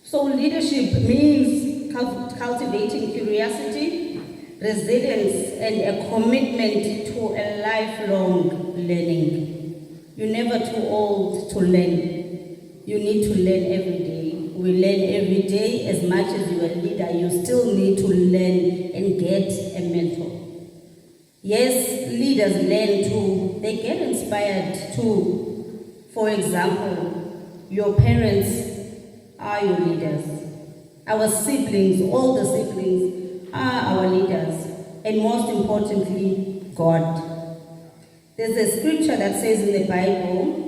So leadership means cultivating curiosity, resilience, and a commitment to a lifelong learning. You're never too old to learn. You need to learn every day. We learn every day. As much as you're a leader, you still need to learn and get a mentor. Yes, leaders learn too. They get inspired too. For example, your parents are your leaders. Our siblings, all the siblings, are our leaders. And most importantly, God. There's a scripture that says in the Bible,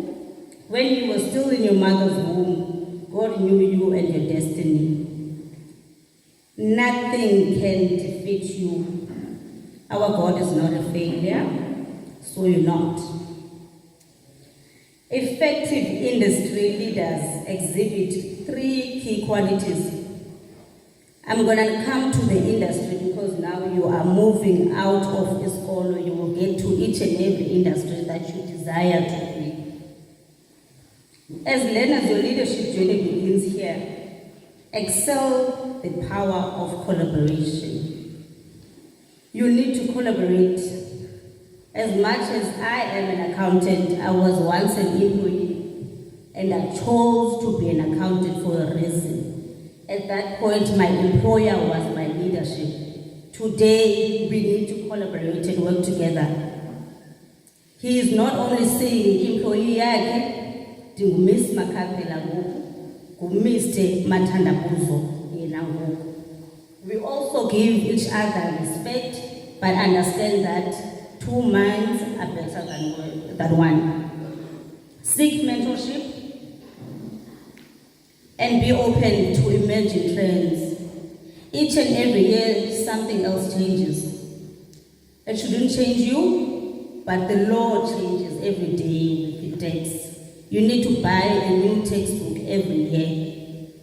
when you were still in your mother's womb, God knew you and your destiny. Nothing can defeat you. Our God is not a failure, so you're not. Effective industry leaders exhibit 3 key qualities. I'm going to come to the industry because now you are moving out of Isikolo. You will get to each and every industry that you desire to be. As learners, your leadership journey begins here. Excel the power of collaboration. You need to collaborate. As much as I am an accountant, I was once an employee, and I chose to be an accountant for a reason. At that point, my employer was my leadership. Today, we need to collaborate and work together. He is not only saying employee yake, Miss Makapela Mr. Matandabuzo yena ngoku. We also give each other respect, but understand that 2 minds are better than one. Seek mentorship and be open to emerging trends. Each and every year, something else changes. It shouldn't change you, but the law changes every day with the text. You need to buy a new textbook every year.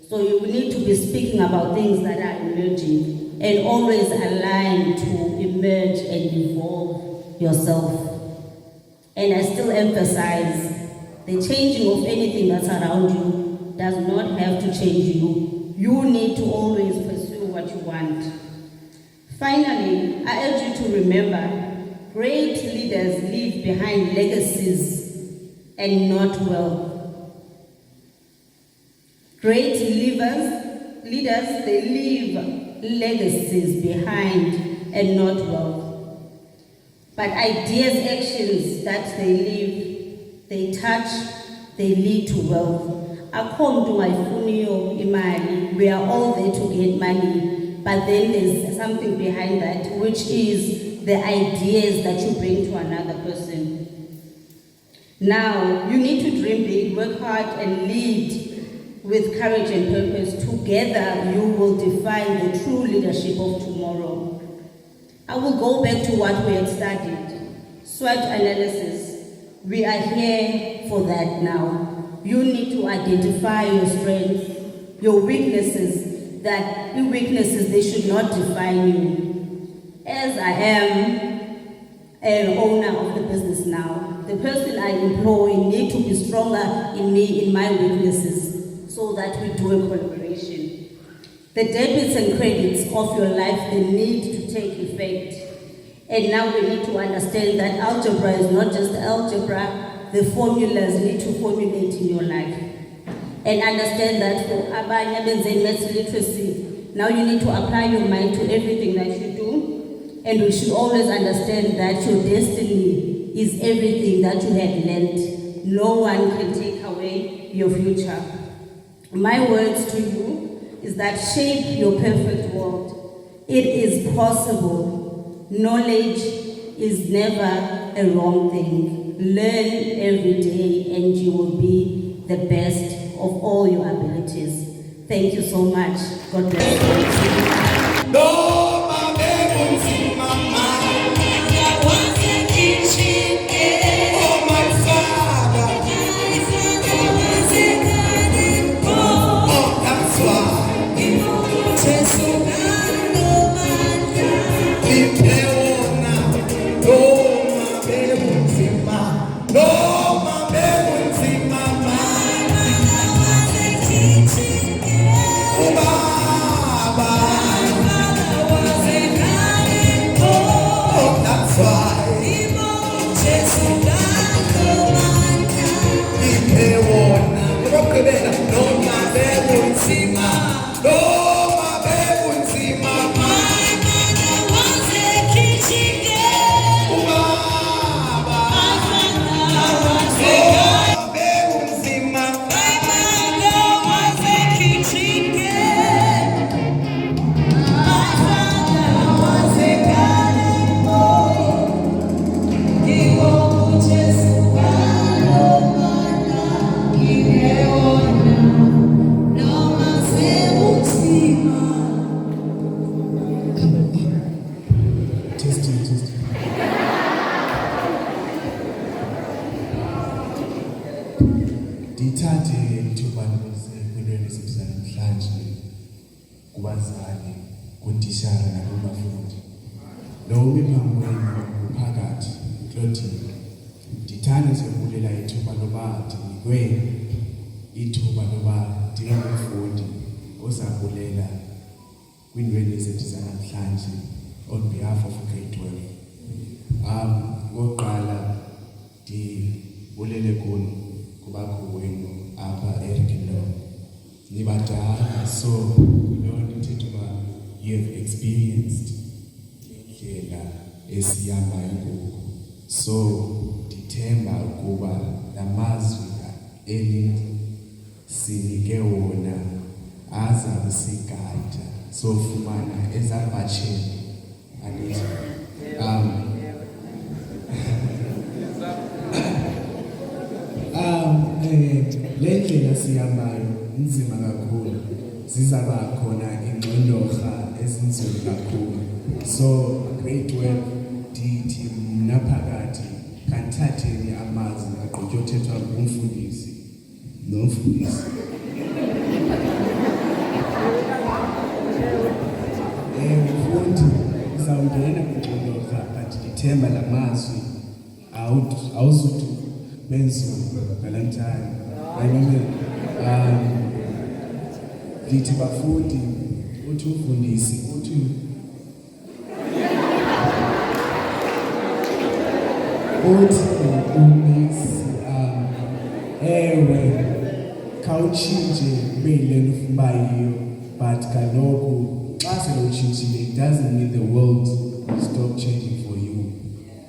So you need to be speaking about things that are emerging and always align to emerge and evolve yourself. And I still emphasize, the changing of anything that's around you does not have to change you. You need to always pursue what you want. Finally, I urge you to remember, great leaders leave behind legacies and not wealth. Great leaders, they leave legacies behind and not wealth. but ideas, actions that they live, they touch, they lead to wealth. Akho mntu ungayifuniyo imali. We are all there to get money, but then there's something behind that, which is the ideas that you bring to another person. Now, you need to dream big, work hard, and lead with courage and purpose. Together, you will define the true leadership of tomorrow. I will go back to what we had studied. SWOT analysis. We are here for that now. You need to identify your strengths, your weaknesses, that your weaknesses, they should not define you. As I am an owner of the business now, the person I employ need to be stronger in me, in my weaknesses, so that we do a collaboration. The debits and credits of your life, they need to take effect. And now we need to understand that algebra is not just algebra. The formulas need to formulate in your life. And understand that for abanye abenze maths literacy, now you need to apply your mind to everything that you do. And we should always understand that your destiny is everything that you have learned. No one can take away your future. My words to you is that shape your perfect world. It is possible. Knowledge is never a wrong thing. Learn every day and you will be the best of all your abilities. Thank you so much. God bless you. Ndithathe ithuba kwintweni ezibiza namhlanje kubazali, kuntishara nakubafundi. Lo umi phambi kwenu uphakathi uKlotini. Ndithanda sekubulela ithuba loba ndinikwe ithuba loba ndingumfundi ozabulela kwintweni ezibiza namhlanje on behalf of grade 12. Ngoqala ndibulele kuni kubakho wenu apha eRikilo. Nibadala, so Lord uthetha uba you have experienced indlela esihambayo ngoku. So ndithemba ukuba namazwi sinike wona aza kusigada sofumana ezabhatsheni anithi le ndlela sihambayo inzima kakhulu, zizaba khona ingxondorha ezinzulu kakhulu. So grade 12 ndithi mna phakathi kanthatheni amazwi agqityothethwa ngumfundisi nomfundisi. Mfundi uzawungena kwingxondorha, but ndithemba la mazwi awuzuthi benzo Valentine. Ndithi bafundi, uthi umfundisi uthi umisi ewe khawutshintshe ube yile nto ufuna uba yiyo, but kaloku xa sele utshintshile, it doesn't mean the world will stop changing for you.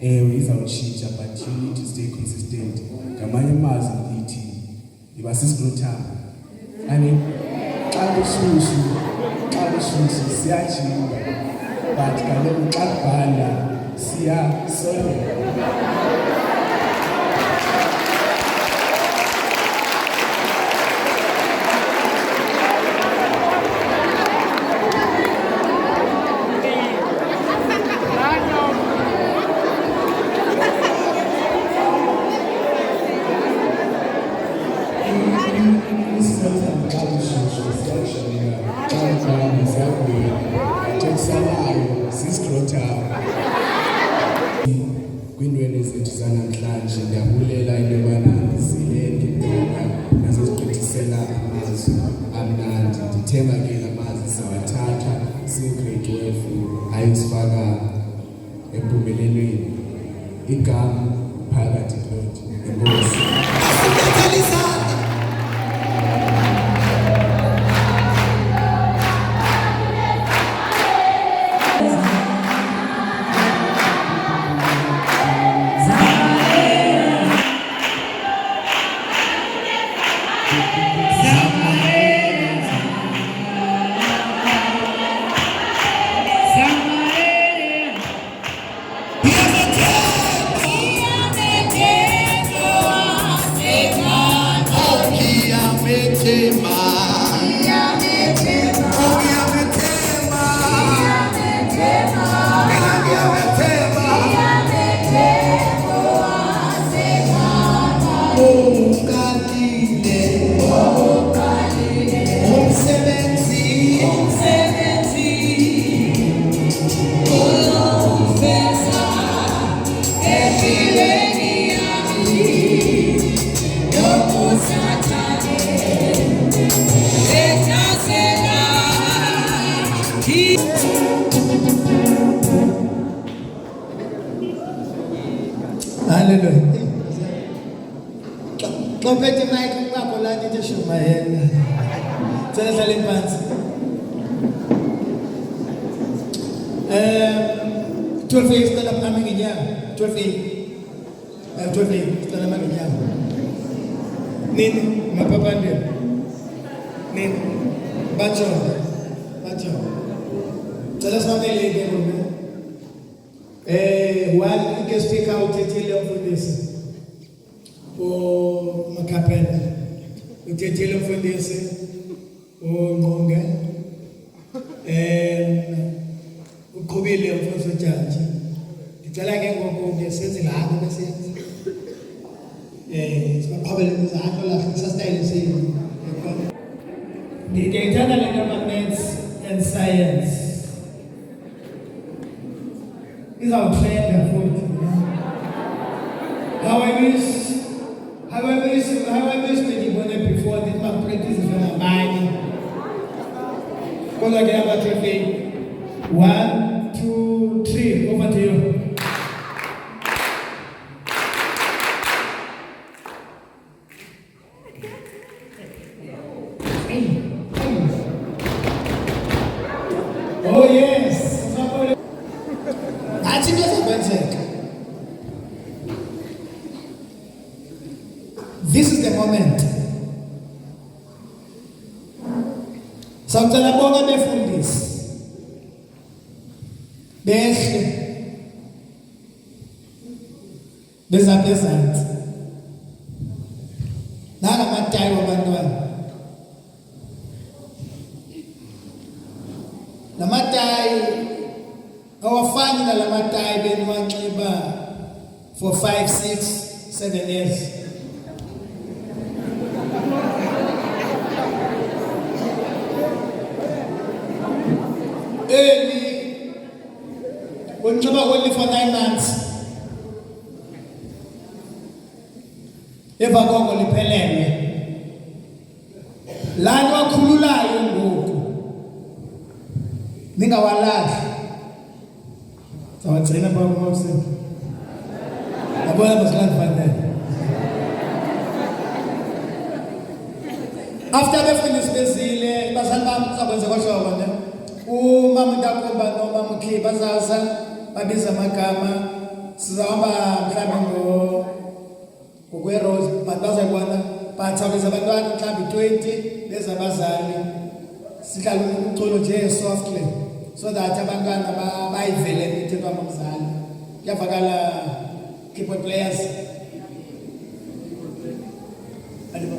izawutshintsha, but you need to stay consistent. Ngamanye amazwi ithi iba sisigrotham. And xa kushushu siyajinga, but kaloku xa kubanda siyasola. Kwindwele zethu zanamhlanje ndiyabulela into yobana zile ngentonga nazozigqithisela amazwi amnandi. Ndithemba ke la mazwi sawathatha siyi-grade 12 ayosifaka empumelelweni. Igama phakathi Lord. Enkosi. Hallelujah. Kophethe mic kwakho la nje shumayela. Tsela hlale phansi. 12 days cela mama ngenyanga. 12 days. 12 days cela mama ngenyanga. Nini mapapa ndio. Nini bacho. Tsela samele ke ngoba. One guest speaker uthethile umfundisi uMakapela, uthethile umfundisi uNgqonge, uqhubile umfundisi uJaji. Ngicela ke ngoku ke senze lapho bese siqhubele izakho la sasitayile sini. Ngithanda le nto maths and science. Is our trend for how I wish when you went before this my practice is gonna buy. Because I get about traffic. 1, 2, 3, over to you. Oh yes. This is the moment. Sawucela bonke befundisi. Behle. Bezapezansi. Nakamatayi wabantwana. Namatayi awafani nalamatayi beniwanxiba for 5, 6, 7 years. Unxiba only for 9 months. Eva koko liphelele. Laa nto wakhululayo ngoku. Ningawalahli. Sawagcina phaa kumawuseni. Yabona basilandifane. After befundisi bezile, bazali bam kuzakwenza kwahlobo ne. Umama uNtakumba nomama uKhiba bazaza babiza amagama sizahamba mhlawumbe ngokwe-rose but bazayibona bathambisa abantwana mhlawumbe 20 bezabazali sihlala umculo nje softly so that abantwana bayivele imithetho yamazali kuyavakala keyboard players alibo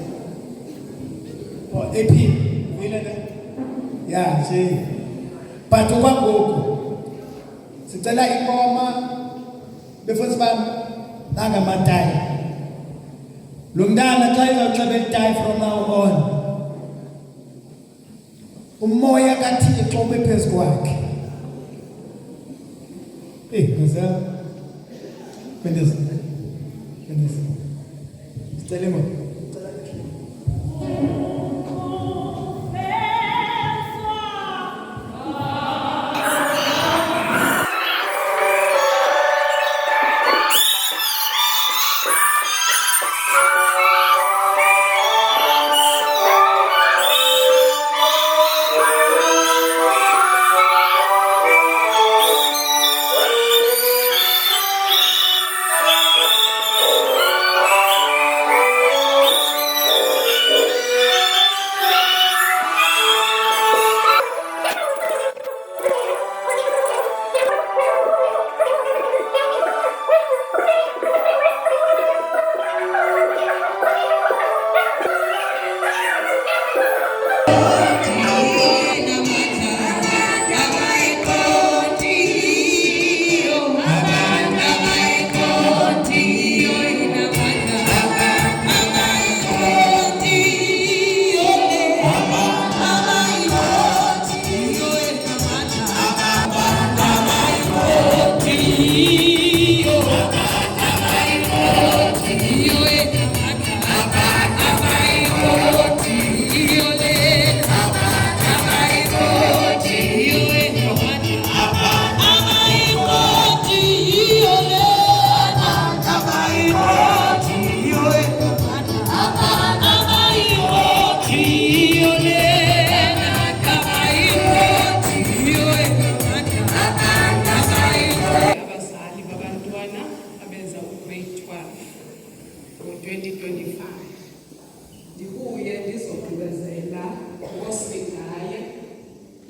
AP vile na ya nje but okwangoku sicela ingoma before sibam nangamatayi lo mntana xa ezawuxabela itayi from now on umoya kaThixo ube phezu kwakhe ngizama kwendeza sicela ingoma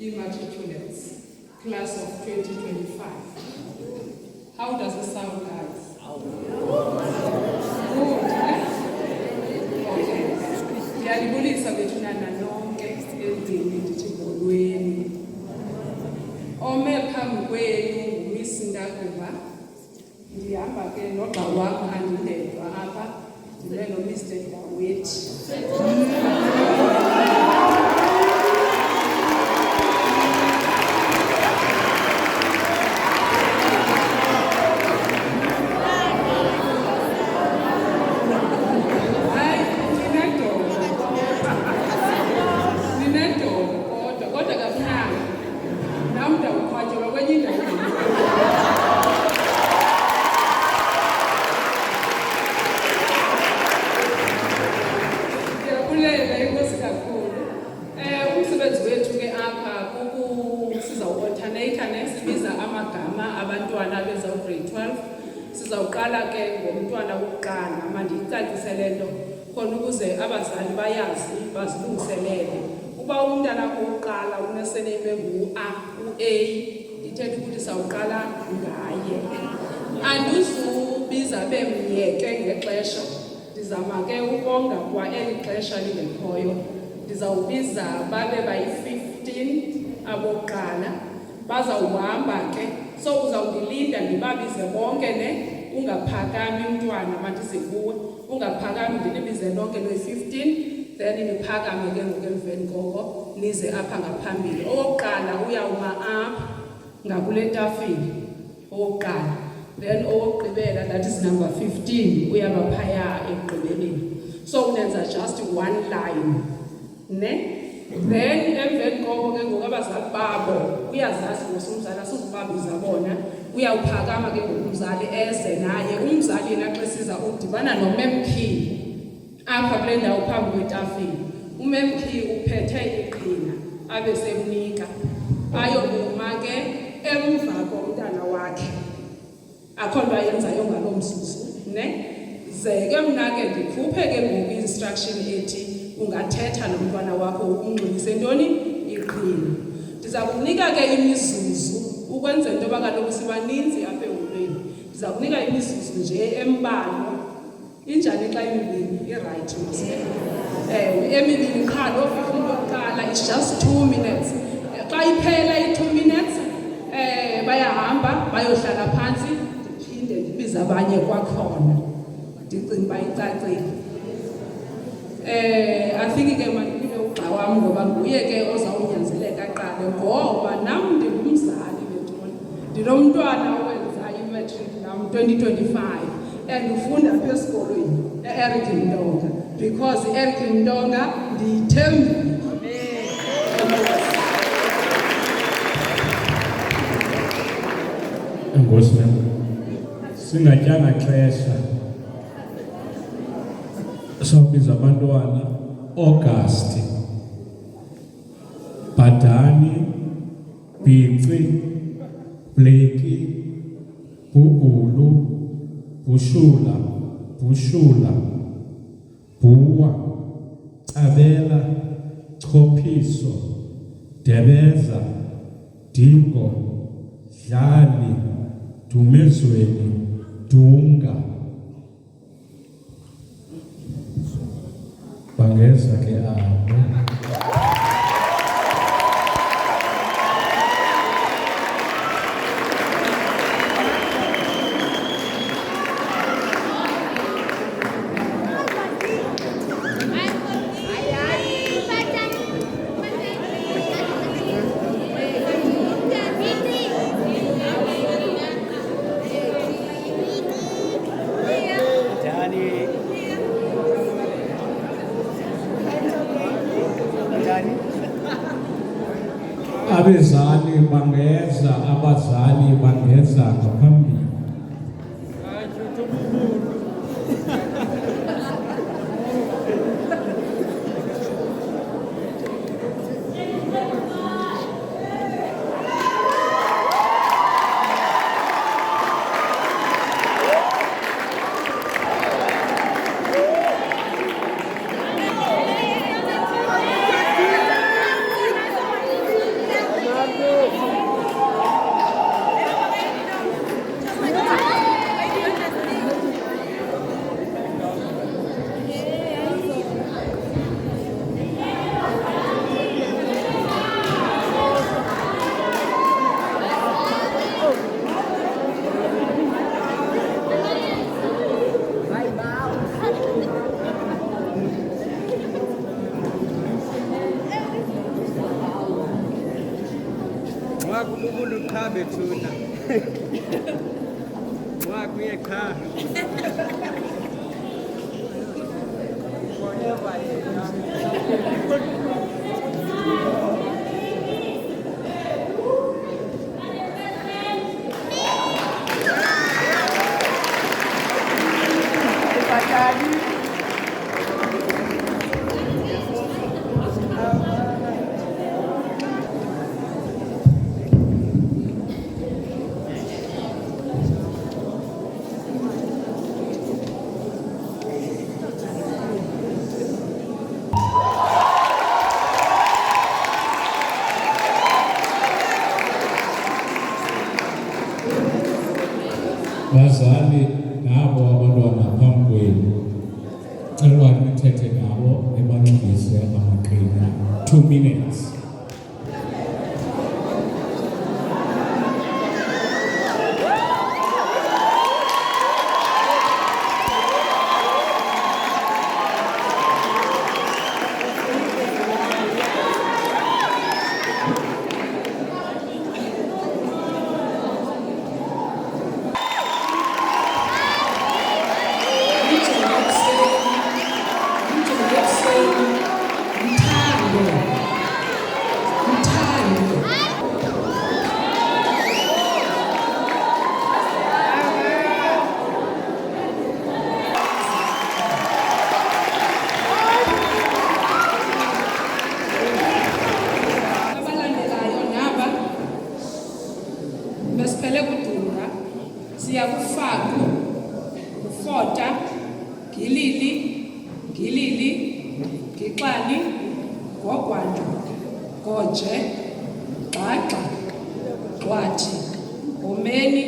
Immatriculates, class of 2025. How does it sound, guys? Good, eh? Okay. Ndiyalibulisa bethunana nonke endlini ndithi molweni. Ome phambi kwenu nguMiss Ndakuba. Ndihamba ke nogxa wam andindedwa apha. Ndime noMr. Dawethi. Abantwana beza grade 12 sizawuqala ke ngomntwana wokuqala mandiyicacisele lento khona ukuze abazali bayazi bazilungiselele uba umntana wokuqala unesename ngu-A u-A ithetha ukuthi sawuqala ngaye andizubiza bemyeke ngexesha ndizama ke ukonga kwa eli xesha lingekhoyo ndizawubiza babe bayi-15 abokuqala bazawuhamba ke so uzawundilinda ndibabize bonke ne ungaphakami umntwana mandize kuwe ungaphakami ndinibize lonke lo-15 then niphakame ke ngokwemveni koko nize apha ngaphambili owokuqala uyawuma apha ngakule tafile owokuqala then owokugqibela that is number 15 uyabaphaya ekugqibeleni so unenza just one line ne then emveni koko ke ngokabazali babo uyazazi ngosumzali asizubabiza bona uyawuphakama ke ngokumzali eze naye umzali yena xa siza udibana noMMP apha kule ndawo phambi kwetafile uMMP uphethe iqhina abe semnika ayokuma ke emva komntana wakhe akho nto ayenzayo ngaloo mzuzu ne ze ke mna ke ndikhuphe ke ngoku i-instruction ethi ungathetha nomntwana wakho umngxolise ntoni iqhina. Ndiza kunika ke imizuzu ukwenza into yoba kaloku sibaninzi apha eholweni. Ndiza kunika imizuzu nje embalwa. Injani xa emibini i-right mase emibini qha lo umntu wokuqala it's just 2 minutes. Xa iphela i-2 minutes bayahamba bayohlala phansi ndiphinde ndibiza abanye kwakhona. Ndicinga uba icacile. I think ke mandiphe ugxa wam ngoba nguye ke ozawunyanzeleka aqale ngoba nam ndingumzali bethuna. Ndinomntwana owenza i-matric nam 2025 and ufunda apha esikolweni e-Eric Mdonga because i-Eric Mdonga ndiyithembile. Enkosi yami. Singatyanga xesha. Sobiza abantwana August. Badani, Bici, Bleki, Bugulu, Bushula, Buwa, Abela, Chophiso, Debeza, Dingo, Dlali, Dumezweni, Dunga. Bangeza ke abo. Abazali bangeza, abazali bangeza ngaphambili. Bethuna. Wakuye cha. Bazali nabo abantwana phambi kwenu. Cela nithethe nabo ebalungise amaqhinga. 2 minutes. siya kuFaku, uFota, Gilili, Gixani, Gwagwanda, Goje, Gxagxa, Gxwathi, Omeni,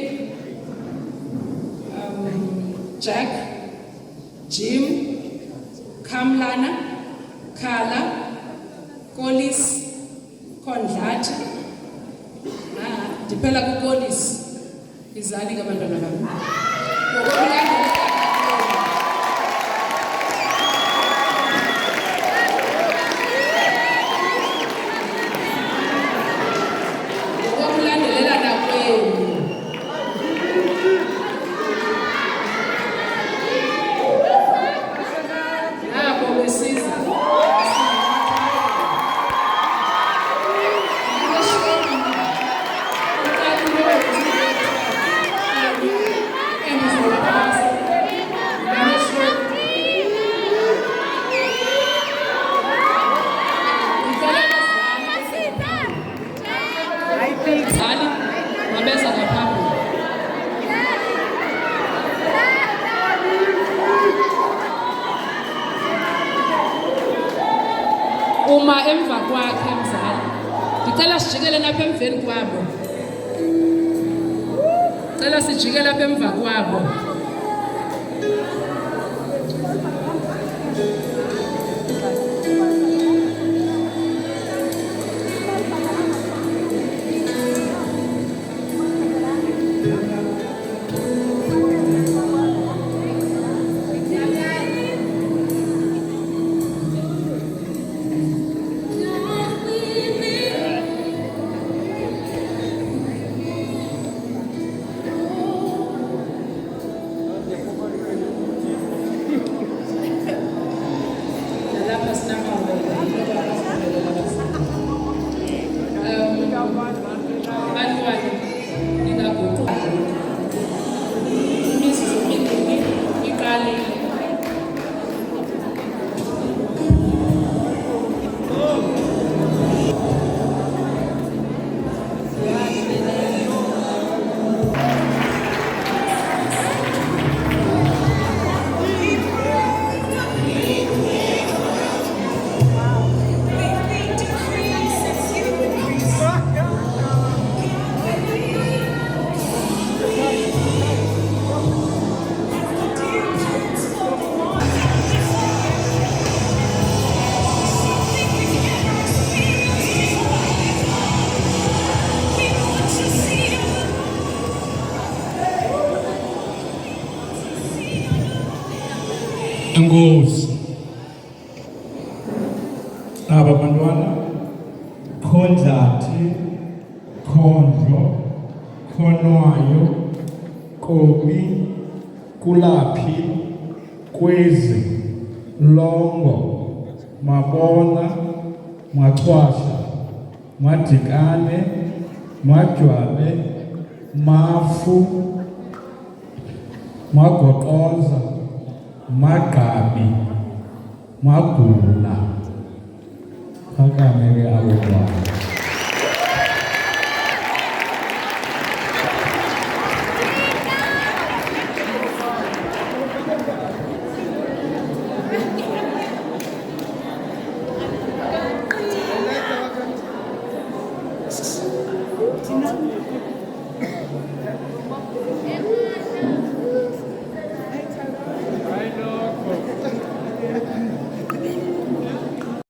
Jack, Jim, Kamlana, Khala, Kolis, Kondlathi. Ndiphela kuKolis. Izali kabantwana bami. Ngokulandelelana kwenu. Nabo besiza. Zali, mabeza ngaphambili. Uma emva kwakhe mzali, ndicela sijikele lapha emveni kwabo. Cela sijikele lapha emva kwabo. Enkosi. Aba bantwana Khondlathi, Khondlo, Khonwayo, Kobi, Kulaphi, Kwezi, Longo, Mabona, Machwasha, Madikane, Majwabe, Mafu, Magoqoza, Magabi, Magula. Phakame ke abo bantwana.